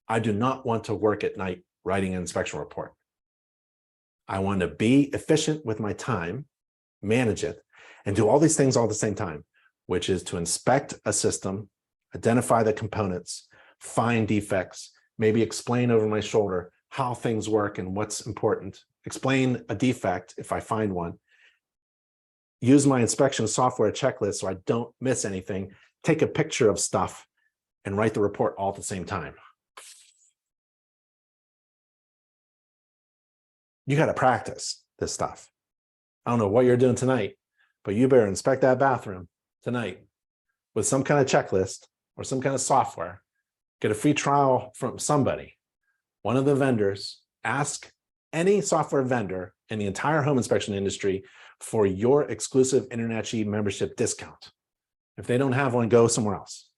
I do not want to work at night writing an inspection report. I want to be efficient with my time, manage it, and do all these things all at the same time, which is to inspect a system, identify the components, find defects, maybe explain over my shoulder how things work and what's important, explain a defect if I find one, use my inspection software checklist so I don't miss anything, take a picture of stuff, and write the report all at the same time. You got to practice this stuff. I don't know what you're doing tonight, but you better inspect that bathroom tonight with some kind of checklist or some kind of software. Get a free trial from somebody, one of the vendors. Ask any software vendor in the entire home inspection industry for your exclusive InterNACHI membership discount. If they don't have one, go somewhere else.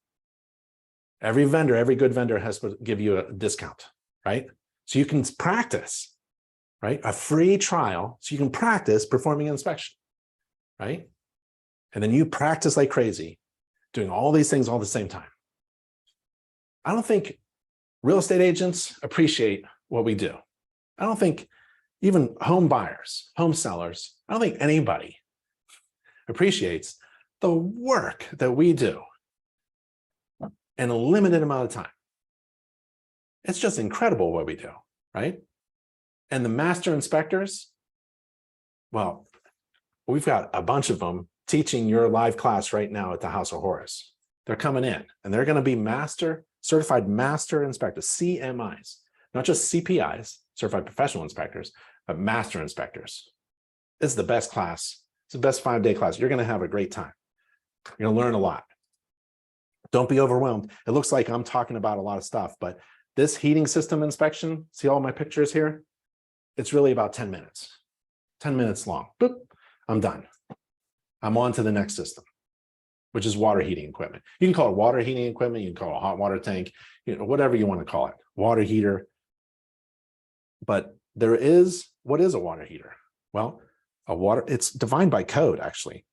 Every vendor, every good vendor has to give you a discount, right? So you can practice. Right? A free trial, so you can practice performing an inspection, right? And then you practice like crazy, doing all these things all at the same time. I don't think real estate agents appreciate what we do. I don't think even home buyers, home sellers, I don't think anybody appreciates the work that we do in a limited amount of time. It's just incredible what we do, right? And the master inspectors, well, we've got a bunch of them teaching your live class right now at the House of Horrors. They're coming in and they're going to be certified master inspectors, CMIs, not just CPIs, certified professional inspectors, but master inspectors. This is the best class. It's the best 5-day class. You're going to have a great time. You're going to learn a lot. Don't be overwhelmed. It looks like I'm talking about a lot of stuff, but this heating system inspection, see all my pictures here? It's really about 10 minutes, 10 minutes long. Boop, I'm done. I'm on to the next system, which is water heating equipment. You can call it water heating equipment. You can call it a hot water tank, whatever you want to call it, water heater. But what is a water heater? Well, it's defined by code, actually.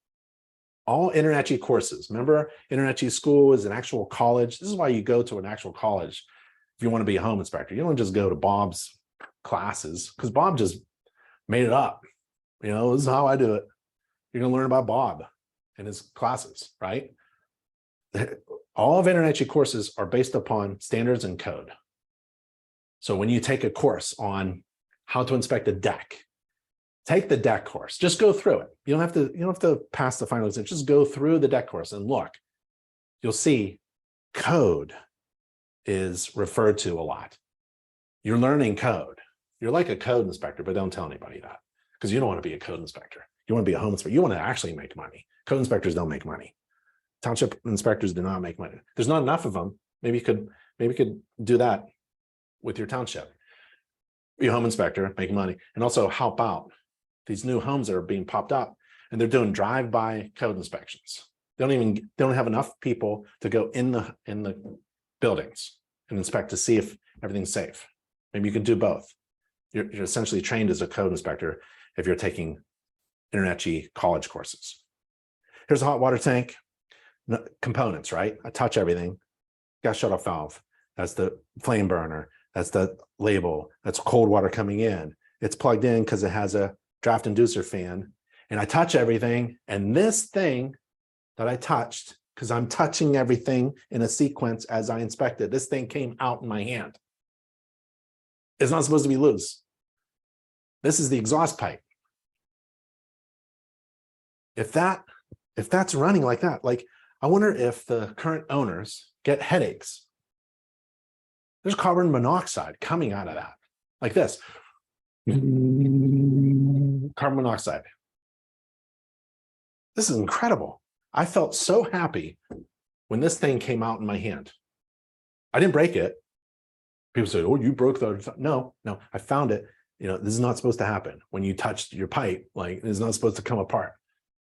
All InterNACHI courses, remember InterNACHI school is an actual college. This is why you go to an actual college if you want to be a home inspector. You don't just go to Bob's classes because Bob just made it up. This is how I do it. You're going to learn about Bob and his classes, right? All of InterNACHI courses are based upon standards and code. So when you take a course on how to inspect a deck, take the deck course, just go through it. You don't have to pass the final exam, just go through the deck course and look. You'll see code is referred to a lot. You're learning code. You're like a code inspector, but don't tell anybody that because you don't want to be a code inspector. You want to be a home inspector. You want to actually make money. Code inspectors don't make money. Township inspectors do not make money. There's not enough of them. Maybe you could do that with your township. Be a home inspector, make money, and also help out these new homes that are being popped up, and they're doing drive-by code inspections. They don't have enough people to go in the buildings and inspect to see if everything's safe. Maybe you can do both. You're essentially trained as a code inspector if you're taking InterNACHI college courses. Here's a hot water tank. Components, right? I touch everything. Gas shutoff valve. That's the flame burner. That's the label. That's cold water coming in. It's plugged in because it has a draft inducer fan. And I touch everything. And this thing that I touched, because I'm touching everything in a sequence as I inspect it, this thing came out in my hand. It's not supposed to be loose. This is the exhaust pipe. If that's running like that, like I wonder if the current owners get headaches. There's carbon monoxide coming out of that, like this. Carbon monoxide. This is incredible. I felt so happy when this thing came out in my hand. I didn't break it. People say, oh, you broke the, no, I found it. This is not supposed to happen. When you touched your pipe, like it's not supposed to come apart.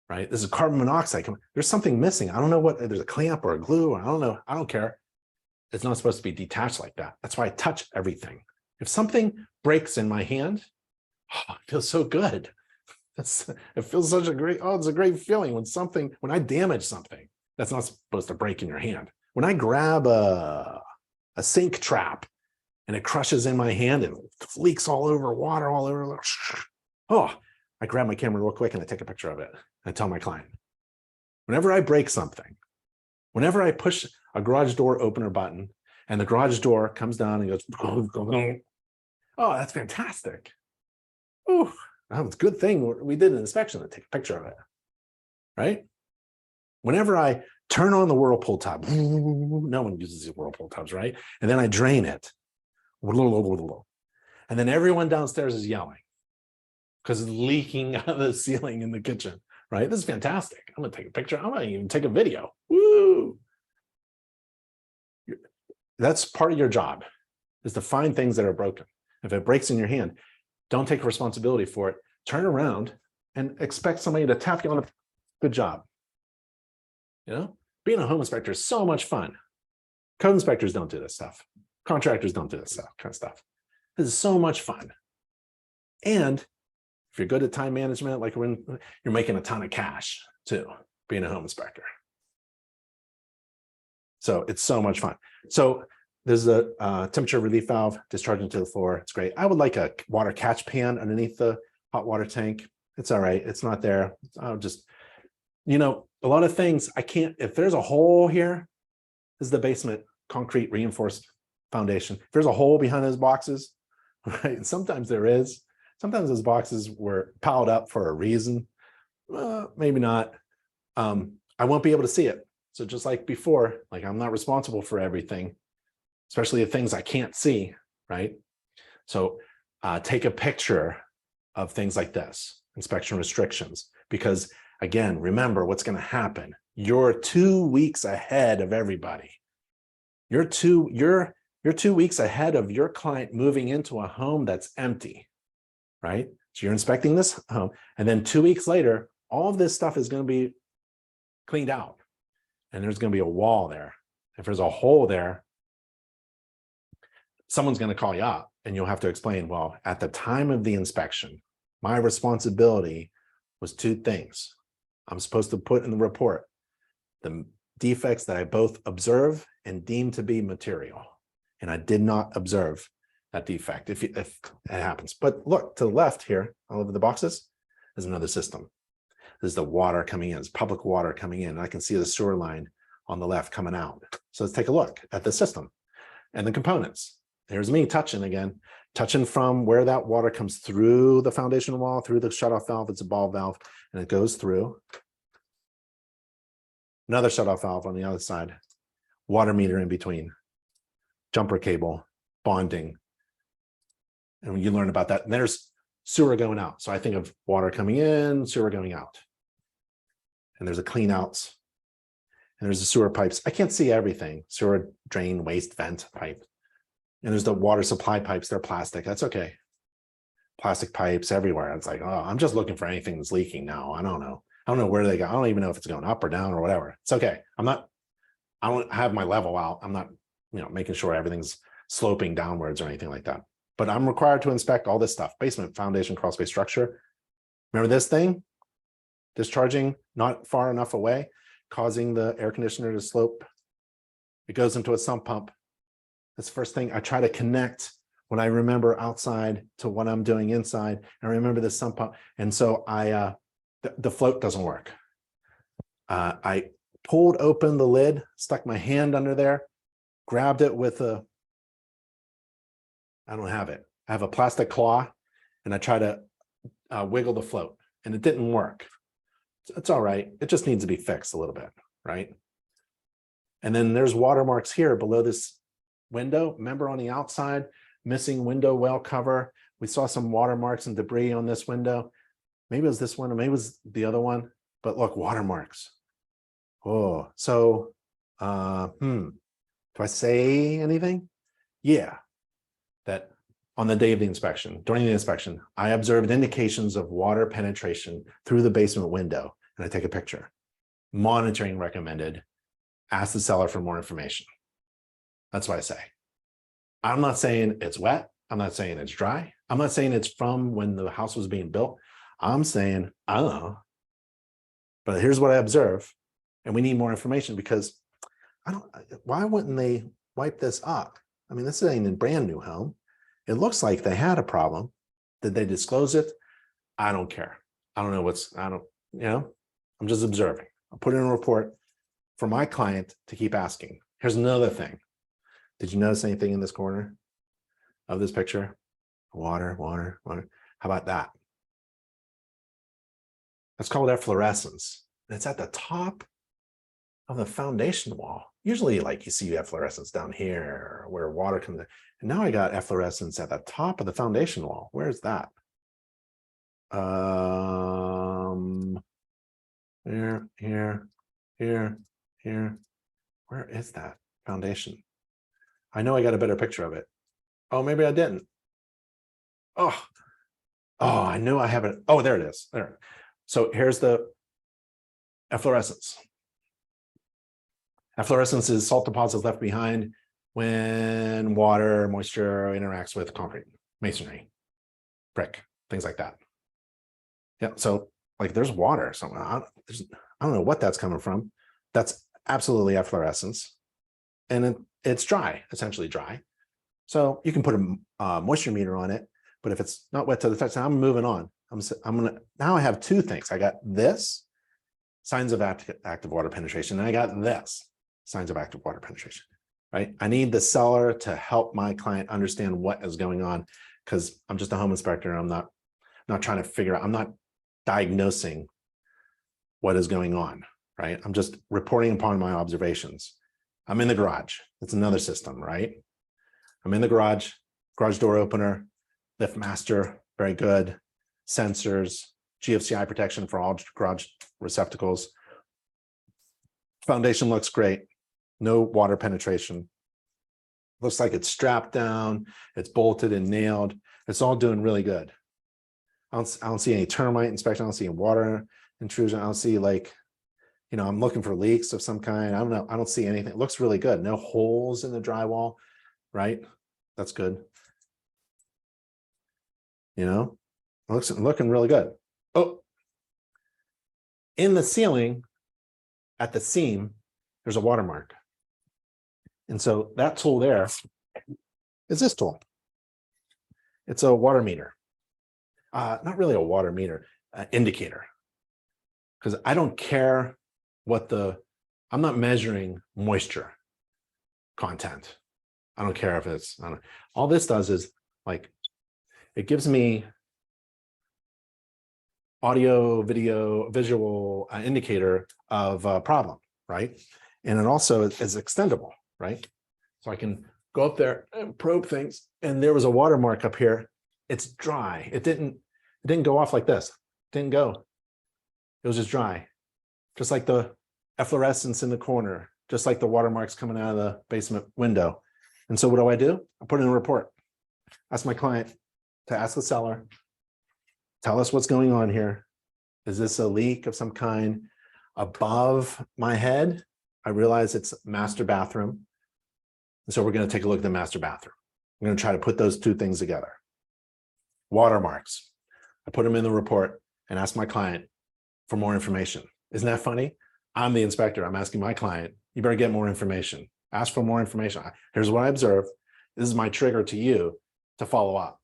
Right? This is carbon monoxide. There's something missing. I don't know what, there's a clamp or a glue, or I don't know. I don't care. It's not supposed to be detached like that. That's why I touch everything. If something breaks in my hand, it feels so good. It feels such a great, it's a great feeling when I damage something that's not supposed to break in your hand. When I grab a sink trap and it crushes in my hand and leaks all over, water all over. I grab my camera real quick and I take a picture of it. I tell my client, whenever I break something, whenever I push a garage door opener button and the garage door comes down and goes, oh, that's fantastic. Oh, that was a good thing. We did an inspection to take a picture of it, right? Whenever I turn on the Whirlpool tub, no one uses these Whirlpool tubs, right? And then I drain it. And then everyone downstairs is yelling because it's leaking out of the ceiling in the kitchen. Right? This is fantastic. I'm going to take a picture. I'm going to even take a video. Woo! That's part of your job, is to find things that are broken. If it breaks in your hand, don't take responsibility for it. Turn around and expect somebody to tap you on the good job. Being a home inspector is so much fun. Code inspectors don't do this stuff. Contractors don't do this kind of stuff. This is so much fun. And if you're good at time management, like when you're making a ton of cash too, being a home inspector. So it's so much fun. So there's a temperature relief valve discharging to the floor. It's great. I would like a water catch pan underneath the hot water tank. It's all right. It's not there. I'll just You know, a lot of things I can't, if there's a hole here, this is the basement concrete reinforced foundation. If there's a hole behind those boxes, right? And sometimes there is. Sometimes those boxes were piled up for a reason. Maybe not. I won't be able to see it. So just like before, like I'm not responsible for everything, especially the things I can't see, right? So take a picture of things like this, inspection restrictions, because again, remember what's going to happen. You're 2 weeks ahead of everybody. You're 2 weeks ahead of your client moving into a home that's empty, right? So you're inspecting this home, and then 2 weeks later, all of this stuff is going to be cleaned out, and there's going to be a wall there. If there's a hole there, someone's going to call you up, and you'll have to explain, well, at the time of the inspection, my responsibility was 2 things. I'm supposed to put in the report the defects that I both observe and deem to be material. And I did not observe that defect if it happens. But look to the left here, all over the boxes, there's another system. There's the water coming in, it's public water coming in. I can see the sewer line on the left coming out. So let's take a look at the system and the components. Here's me touching again, touching from where that water comes through the foundation wall, through the shutoff valve. It's a ball valve, and it goes through. Another shutoff valve on the other side, water meter in between, jumper cable, bonding. And when you learn about that, and there's sewer going out. So I think of water coming in, sewer going out. And there's a clean outs. And there's the sewer pipes. I can't see everything. Sewer drain, waste, vent, pipe. And there's the water supply pipes. They're plastic. That's okay. Plastic pipes everywhere. It's like, oh, I'm just looking for anything that's leaking now. I don't know. I don't know where they go. I don't even know if it's going up or down or whatever. It's okay. I don't have my level out. I'm not, making sure everything's sloping downwards or anything like that. But I'm required to inspect all this stuff: basement, foundation, crawl space, structure. Remember this thing? Discharging not far enough away, causing the air conditioner to slope. It goes into a sump pump. That's the first thing I try to connect what I remember outside to what I'm doing inside. I remember this sump pump. And so the float doesn't work. I pulled open the lid, stuck my hand under there, grabbed it with I don't have it. I have a plastic claw, and I try to wiggle the float, and it didn't work. It's all right. It just needs to be fixed a little bit, right? And then there's watermarks here below this window. Remember on the outside, missing window well cover. We saw some watermarks and debris on this window. Maybe it was this one, or maybe it was the other one, but look, watermarks. Oh, so, do I say anything? Yeah, that on the day of the inspection, during the inspection, I observed indications of water penetration through the basement window, and I take a picture. Monitoring recommended. Ask the seller for more information. That's what I say. I'm not saying it's wet. I'm not saying it's dry. I'm not saying it's from when the house was being built. I'm saying, I don't know, but here's what I observe, and we need more information because why wouldn't they wipe this up? I mean, this ain't a brand new home. It looks like they had a problem. Did they disclose it? I don't care. I don't know I'm just observing. I'll put in a report for my client to keep asking. Here's another thing. Did you notice anything in this corner of this picture? Water, water, water. How about that? That's called efflorescence. It's at the top of the foundation wall. Usually, like, you see efflorescence down here where water comes in. And now I got efflorescence at the top of the foundation wall. Where's that? Here. Where is that foundation? I know I got a better picture of it. Oh, maybe I didn't. Oh, I knew I have it. Oh, there it is. There. So here's the efflorescence. Efflorescence is salt deposits left behind when water, moisture interacts with concrete, masonry, brick, things like that. Yeah, so like there's water somewhere. I don't know what that's coming from. That's absolutely efflorescence. And it's dry, essentially dry. So you can put a moisture meter on it, but if it's not wet to the touch, I'm moving on. Now I have 2 things. I got this, signs of active water penetration. And I got this, signs of active water penetration, right? I need the seller to help my client understand what is going on, because I'm just a home inspector. I'm not trying to figure out, I'm not diagnosing what is going on, right? I'm just reporting upon my observations. I'm in the garage. It's another system, right? I'm in the garage door opener, lift master, very good. Sensors, GFCI protection for all garage receptacles. Foundation looks great. No water penetration. Looks like it's strapped down. It's bolted and nailed. It's all doing really good. I don't see any termite inspection. I don't see any water intrusion. I don't see, like, you know, I'm looking for leaks of some kind. I don't know. I don't see anything. It looks really good. No holes in the drywall, right? That's good. You know, it looks looking really good. Oh, in the ceiling at the seam, there's a watermark. And so that tool there is this tool. It's a water meter. Not really a water meter, indicator. Because I don't care what I'm not measuring moisture content. I don't care if it's, all this does is, like, it gives me audio, video, visual indicator of a problem, right? And it also is extendable, right? So I can go up there and probe things. And there was a watermark up here. It's dry. It didn't go off like this. It didn't go. It was just dry. Just like the efflorescence in the corner, just like the watermarks coming out of the basement window. And so what do? I put in a report. Ask my client to ask the seller, tell us what's going on here. Is this a leak of some kind above my head? I realize it's master bathroom. And so we're going to take a look at the master bathroom. I'm going to try to put those two things together. Watermarks. I put them in the report and ask my client for more information. Isn't that funny? I'm the inspector. I'm asking my client, you better get more information. Ask for more information. Here's what I observed. This is my trigger to you to follow up.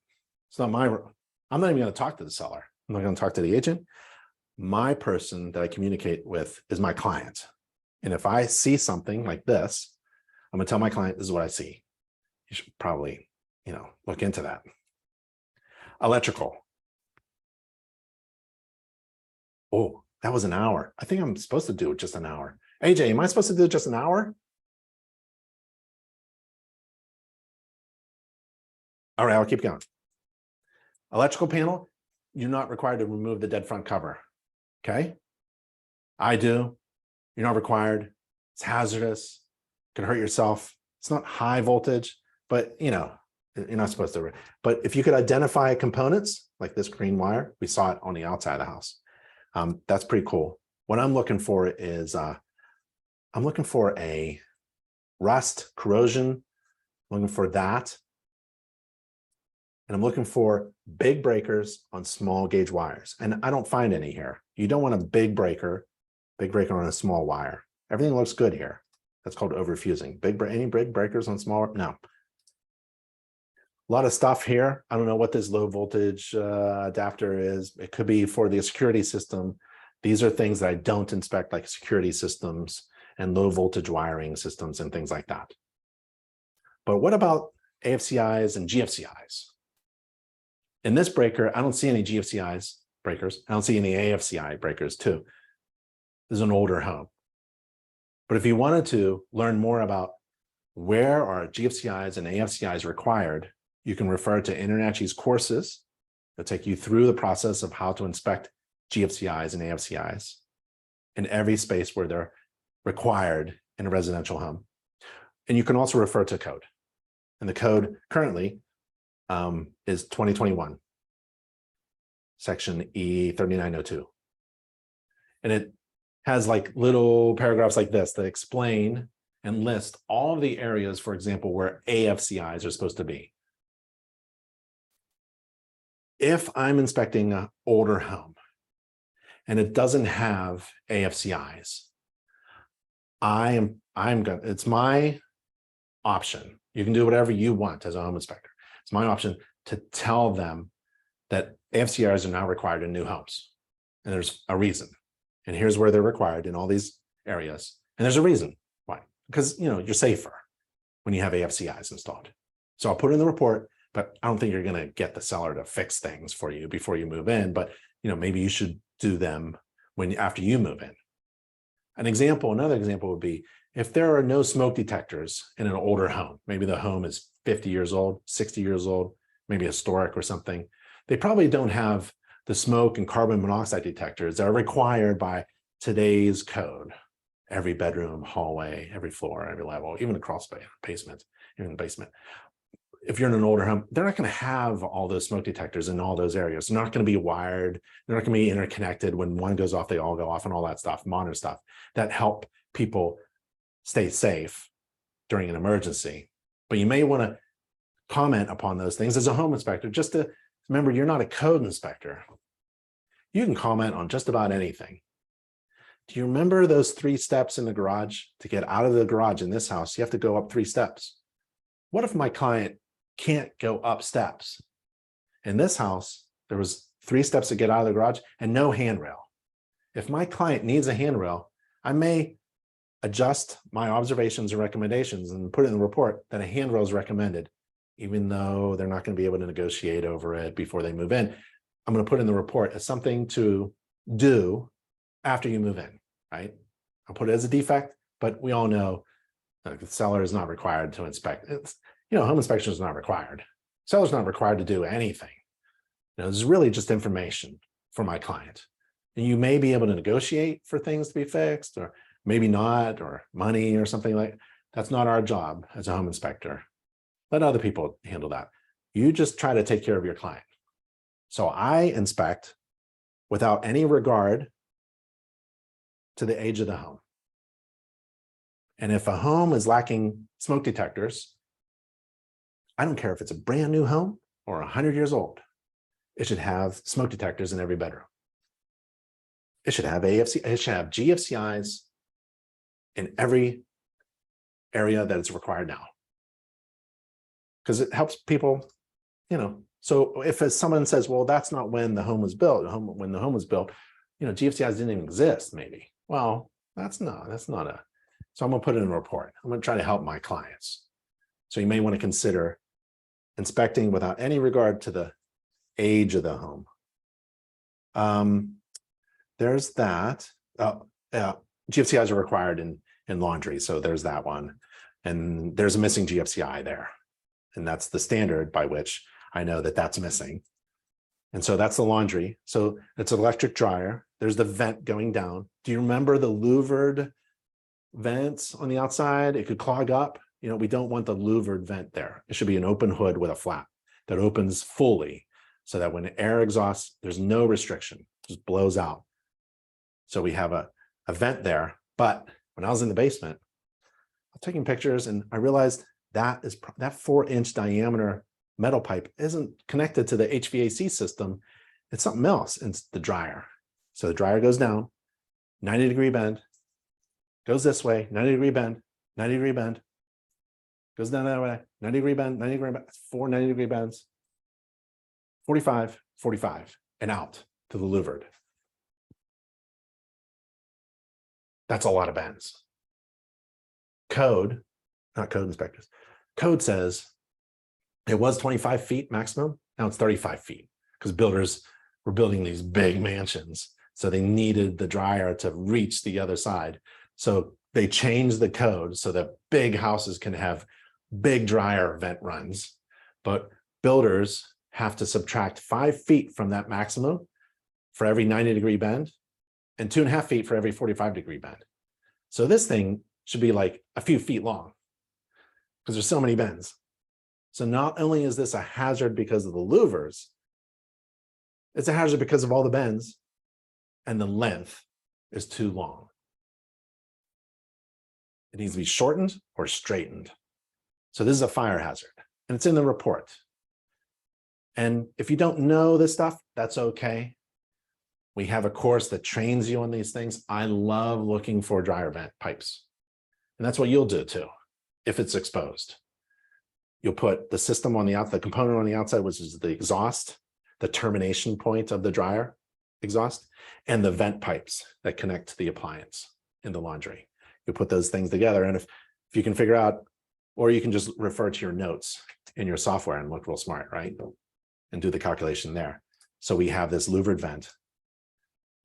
It's not I'm not even going to talk to the seller. I'm not going to talk to the agent. My person that I communicate with is my client. And if I see something like this, I'm going to tell my client, this is what I see. You should probably, look into that. Electrical. Oh, that was an hour. I think I'm supposed to do it just an hour. AJ, am I supposed to do it just an hour? All right, I'll keep going. Electrical panel, you're not required to remove the dead front cover. Okay? I do. You're not required. It's hazardous. Can hurt yourself. It's not high voltage, but you're not supposed to. But if you could identify components like this green wire, we saw it on the outside of the house. That's pretty cool. What I'm looking for is, I'm looking for a rust, corrosion. I'm looking for that. And I'm looking for big breakers on small gauge wires. And I don't find any here. You don't want a big breaker on a small wire. Everything looks good here. That's called overfusing. Any big breakers on small? No. A lot of stuff here. I don't know what this low voltage adapter is. It could be for the security system. These are things that I don't inspect, like security systems and low voltage wiring systems and things like that. But what about AFCIs and GFCIs? In this breaker, I don't see any GFCIs breakers. I don't see any AFCI breakers too. This is an older home. But if you wanted to learn more about where are GFCIs and AFCIs required, you can refer to InterNACHI's courses. They'll take you through the process of how to inspect GFCIs and AFCIs in every space where they're required in a residential home. And you can also refer to code. And the code currently is 2021, section E3902. And it has like little paragraphs like this that explain and list all of the areas, for example, where AFCIs are supposed to be. If I'm inspecting an older home and it doesn't have AFCIs, it's my option. You can do whatever you want as a home inspector. It's my option to tell them that AFCIs are now required in new homes. And there's a reason. And here's where they're required in all these areas. And there's a reason why, because you're safer when you have AFCIs installed. So I'll put it in the report, but I don't think you're going to get the seller to fix things for you before you move in. But maybe you should do them after you move in. Another example would be if there are no smoke detectors in an older home, maybe the home is 50 years old, 60 years old, maybe historic or something. They probably don't have the smoke and carbon monoxide detectors that are required by today's code. Every bedroom, hallway, every floor, every level, even the crawl space, basement, even the basement. If you're in an older home, they're not going to have all those smoke detectors in all those areas. They're not going to be wired. They're not going to be interconnected. When one goes off, they all go off, and all that stuff, modern stuff that help people stay safe during an emergency. But you may want to comment upon those things as a home inspector, just to remember you're not a code inspector. You can comment on just about anything. Do you remember those 3 steps in the garage? To get out of the garage in this house, you have to go up 3 steps. What if my client can't go up steps? In this house, there was 3 steps to get out of the garage and no handrail. If my client needs a handrail, I may adjust my observations and recommendations and put it in the report that a handrail is recommended, even though they're not going to be able to negotiate over it before they move in. I'm going to put in the report as something to do after you move in, right? I'll put it as a defect, but we all know the seller is not required to inspect. Home inspection is not required. Seller's not required to do anything. This is really just information for my client. And you may be able to negotiate for things to be fixed, or maybe not, or money or something like that. That's not our job as a home inspector. Let other people handle that. You just try to take care of your client. So I inspect without any regard to the age of the home. And if a home is lacking smoke detectors, I don't care if it's a brand new home or 100 years old, it should have smoke detectors in every bedroom. It should have GFCIs in every area that it's required now. Because it helps people, So if someone says, well, that's not when the home was built, when the home was built, GFCIs didn't even exist, maybe. Well, that's not so I'm going to put it in a report. I'm going to try to help my clients. So you may want to consider inspecting without any regard to the age of the home. There's that. GFCIs are required in laundry, so there's that one. And there's a missing GFCI there. And that's the standard by which I know that that's missing. And so that's the laundry. So it's an electric dryer. There's the vent going down. Do you remember the louvered vents on the outside? It could clog up. We don't want the louvered vent there. It should be an open hood with a flap that opens fully so that when air exhausts, there's no restriction, it just blows out. So we have a vent there. But when I was in the basement, I was taking pictures and I realized that 4-inch diameter metal pipe isn't connected to the HVAC system. It's something else. It's the dryer. So the dryer goes down, 90-degree bend, goes this way, 90-degree bend, 90-degree bend, goes down that way, 90-degree bend, 90-degree bend, 4 90-degree bends, 45, 45, and out to the louvered. That's a lot of bends. Code, not code inspectors, code says it was 25 feet maximum. Now it's 35 feet because builders were building these big mansions. So they needed the dryer to reach the other side. So they changed the code so that big houses can have big dryer vent runs. But builders have to subtract 5 feet from that maximum for every 90-degree bend and 2.5 feet for every 45-degree bend. So this thing should be like a few feet long because there's so many bends. So not only is this a hazard because of the louvers, it's a hazard because of all the bends and the length is too long. It needs to be shortened or straightened. So this is a fire hazard and it's in the report. And if you don't know this stuff, that's okay. We have a course that trains you on these things. I love looking for dryer vent pipes. And that's what you'll do too, if it's exposed. You'll put the system on the outside, the component on the outside, which is the exhaust, the termination point of the dryer. exhaust and the vent pipes that connect to the appliance in the laundry. You put those things together, and if you can figure out, or you can just refer to your notes in your software and look real smart, right? And do the calculation there. So we have this louvered vent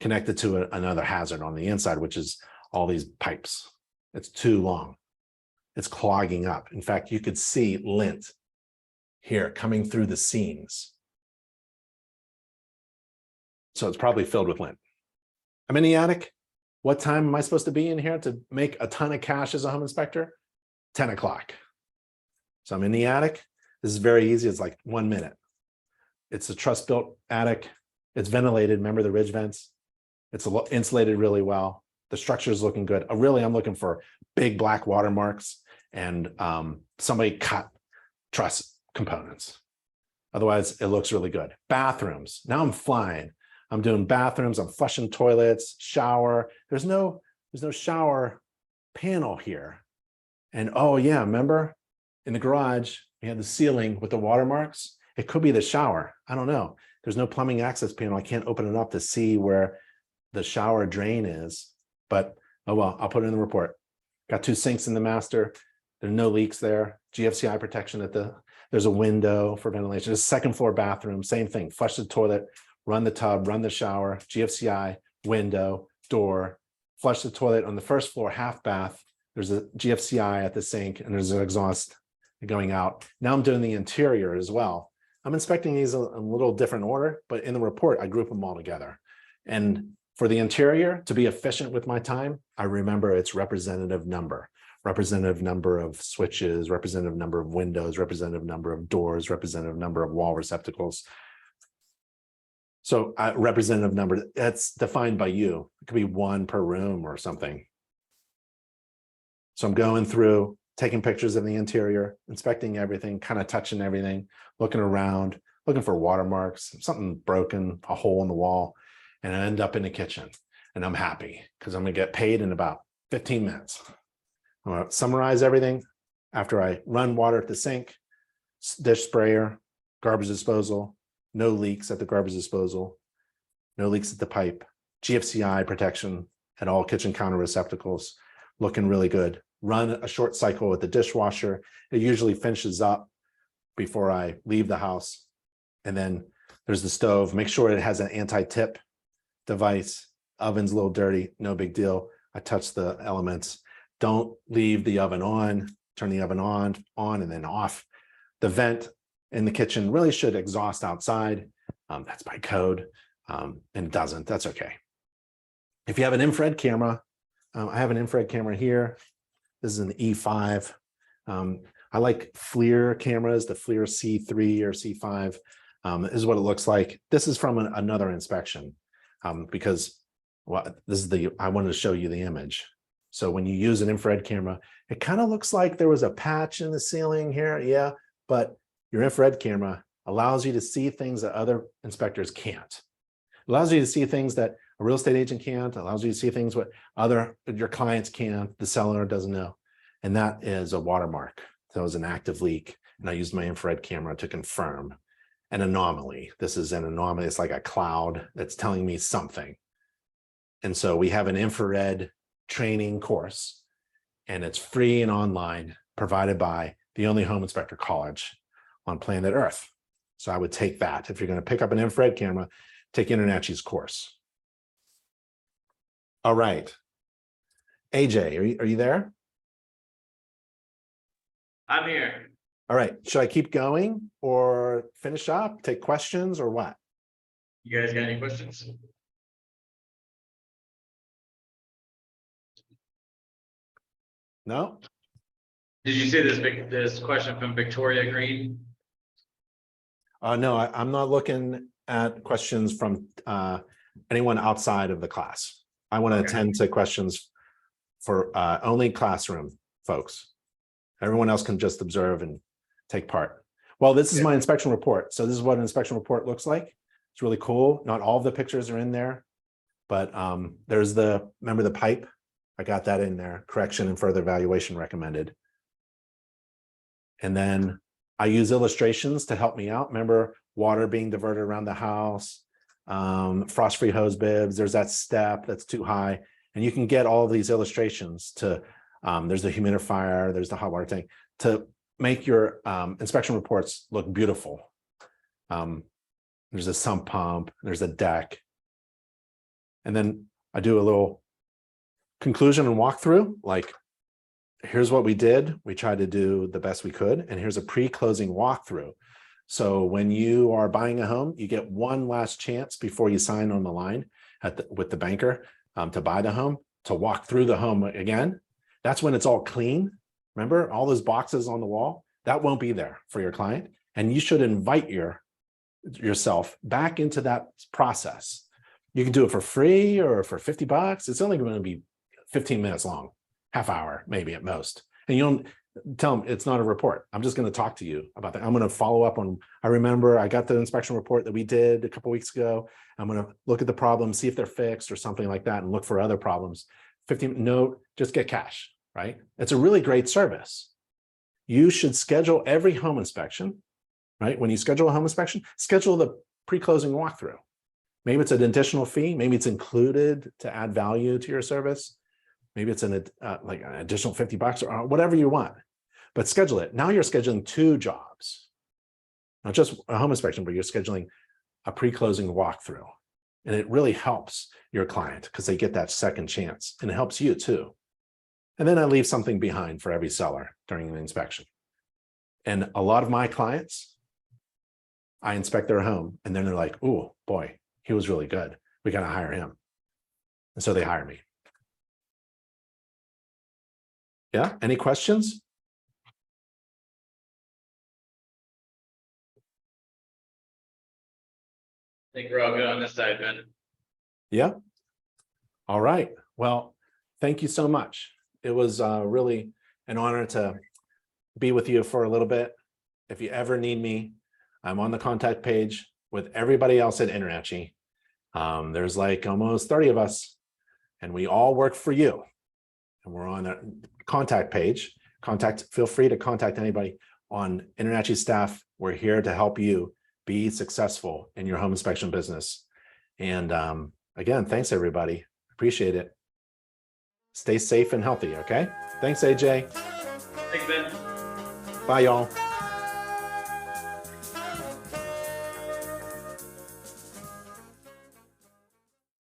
connected to another hazard on the inside, which is all these pipes. It's too long. It's clogging up. In fact, you could see lint here coming through the seams. So it's probably filled with lint. I'm in the attic. What time am I supposed to be in here to make a ton of cash as a home inspector? 10 o'clock. So I'm in the attic. This is very easy. It's like 1 minute. It's a truss-built attic. It's ventilated. Remember the ridge vents? It's insulated really well. The structure is looking good. Really, I'm looking for big black watermarks and somebody cut truss components. Otherwise, it looks really good. Bathrooms. Now I'm flying. I'm doing bathrooms. I'm flushing toilets, shower. There's no shower panel here. And oh yeah, remember in the garage, we had the ceiling with the watermarks. It could be the shower. I don't know. There's no plumbing access panel. I can't open it up to see where the shower drain is, but oh well, I'll put it in the report. Got 2 sinks in the master. There are no leaks there. GFCI protection there's a window for ventilation. There's a second floor bathroom, same thing. Flush the toilet, run the tub, run the shower, GFCI, window, door, flush the toilet on the first floor, half bath. There's a GFCI at the sink and there's an exhaust going out. Now I'm doing the interior as well. I'm inspecting these in a little different order, but in the report, I group them all together. And for the interior, to be efficient with my time, I remember its representative number of switches, representative number of windows, representative number of doors, representative number of wall receptacles. So representative number, that's defined by you. It could be 1 per room or something. So I'm going through, taking pictures of the interior, inspecting everything, kind of touching everything, looking around, looking for watermarks, something broken, a hole in the wall, and I end up in the kitchen. And I'm happy because I'm going to get paid in about 15 minutes. I'm going to summarize everything after I run water at the sink, dish sprayer, garbage disposal, no leaks at the garbage disposal, no leaks at the pipe, GFCI protection at all kitchen counter receptacles, looking really good. Run a short cycle with the dishwasher. It usually finishes up before I leave the house. And then there's the stove. Make sure it has an anti-tip device. Oven's a little dirty, no big deal. I touch the elements. Don't leave the oven on. Turn the oven on and then off. The vent in the kitchen really should exhaust outside. That's by code, and it doesn't. That's okay. If you have an infrared camera, I have an infrared camera here. This is an E5. I like FLIR cameras, the FLIR C3 or C5. This is what it looks like. This is from another inspection because I wanted to show you the image. So when you use an infrared camera, it kind of looks like there was a patch in the ceiling here. Yeah, but your infrared camera allows you to see things that other inspectors can't. It allows you to see things that a real estate agent can't. It allows you to see things what your clients can't, the seller doesn't know. And that is a watermark. That was an active leak. And I used my infrared camera to confirm an anomaly. This is an anomaly. It's like a cloud that's telling me something. And so we have an infrared training course, and it's free and online, provided by the only home inspector college on planet Earth. So I would take that. If you're going to pick up an infrared camera, take InterNACHI's course. All right. AJ, are you there? I'm here. All right. Should I keep going or finish up, take questions or what? You guys got any questions? No? Did you see this question from Victoria Green? No, I'm not looking at questions from anyone outside of the class. I want to attend to questions for only classroom folks. Everyone else can just observe and take part. Well, this is my inspection report. So this is what an inspection report looks like. It's really cool. Not all of the pictures are in there, but there's remember the pipe? I got that in there. Correction and further evaluation recommended. And then I use illustrations to help me out. Remember water being diverted around the house, frost-free hose bibs. There's that step that's too high. And you can get all these illustrations to, there's the humidifier, there's the hot water tank, to make your inspection reports look beautiful. There's a sump pump, there's a deck. And then I do a little conclusion and walkthrough, like, here's what we did. We tried to do the best we could. And here's a pre-closing walkthrough. So when you are buying a home, you get one last chance before you sign on the line with the banker to buy the home, to walk through the home again. That's when it's all clean. Remember all those boxes on the wall? That won't be there for your client. And you should invite yourself back into that process. You can do it for free or for $50. It's only going to be 15 minutes long, half hour, maybe at most. And you don't tell them it's not a report. I'm just going to talk to you about that. I'm going to follow up on, I remember I got the inspection report that we did a couple of weeks ago. I'm going to look at the problems, see if they're fixed or something like that, and look for other problems. 15, no, just get cash, right? It's a really great service. You should schedule every home inspection, right? When you schedule a home inspection, schedule the pre-closing walkthrough. Maybe it's an additional fee. Maybe it's included to add value to your service. Maybe it's like an additional $50 or whatever you want, but schedule it. Now you're scheduling 2 jobs, not just a home inspection, but you're scheduling a pre-closing walkthrough. And it really helps your client because they get that second chance, and it helps you too. And then I leave something behind for every seller during the inspection. And a lot of my clients, I inspect their home and then they're like, oh boy, he was really good. We got to hire him. And so they hire me. Yeah, any questions? I think we're all good on this side, Ben. Yeah. All right. Well, thank you so much. It was really an honor to be with you for a little bit. If you ever need me, I'm on the contact page with everybody else at InterNACHI. There's like almost 30 of us, and we all work for you. And we're on a contact page. Feel free to contact anybody on InterNACHI staff. We're here to help you be successful in your home inspection business. And again, thanks everybody. Appreciate it. Stay safe and healthy, okay? Thanks, AJ. Thanks, Ben. Bye, y'all.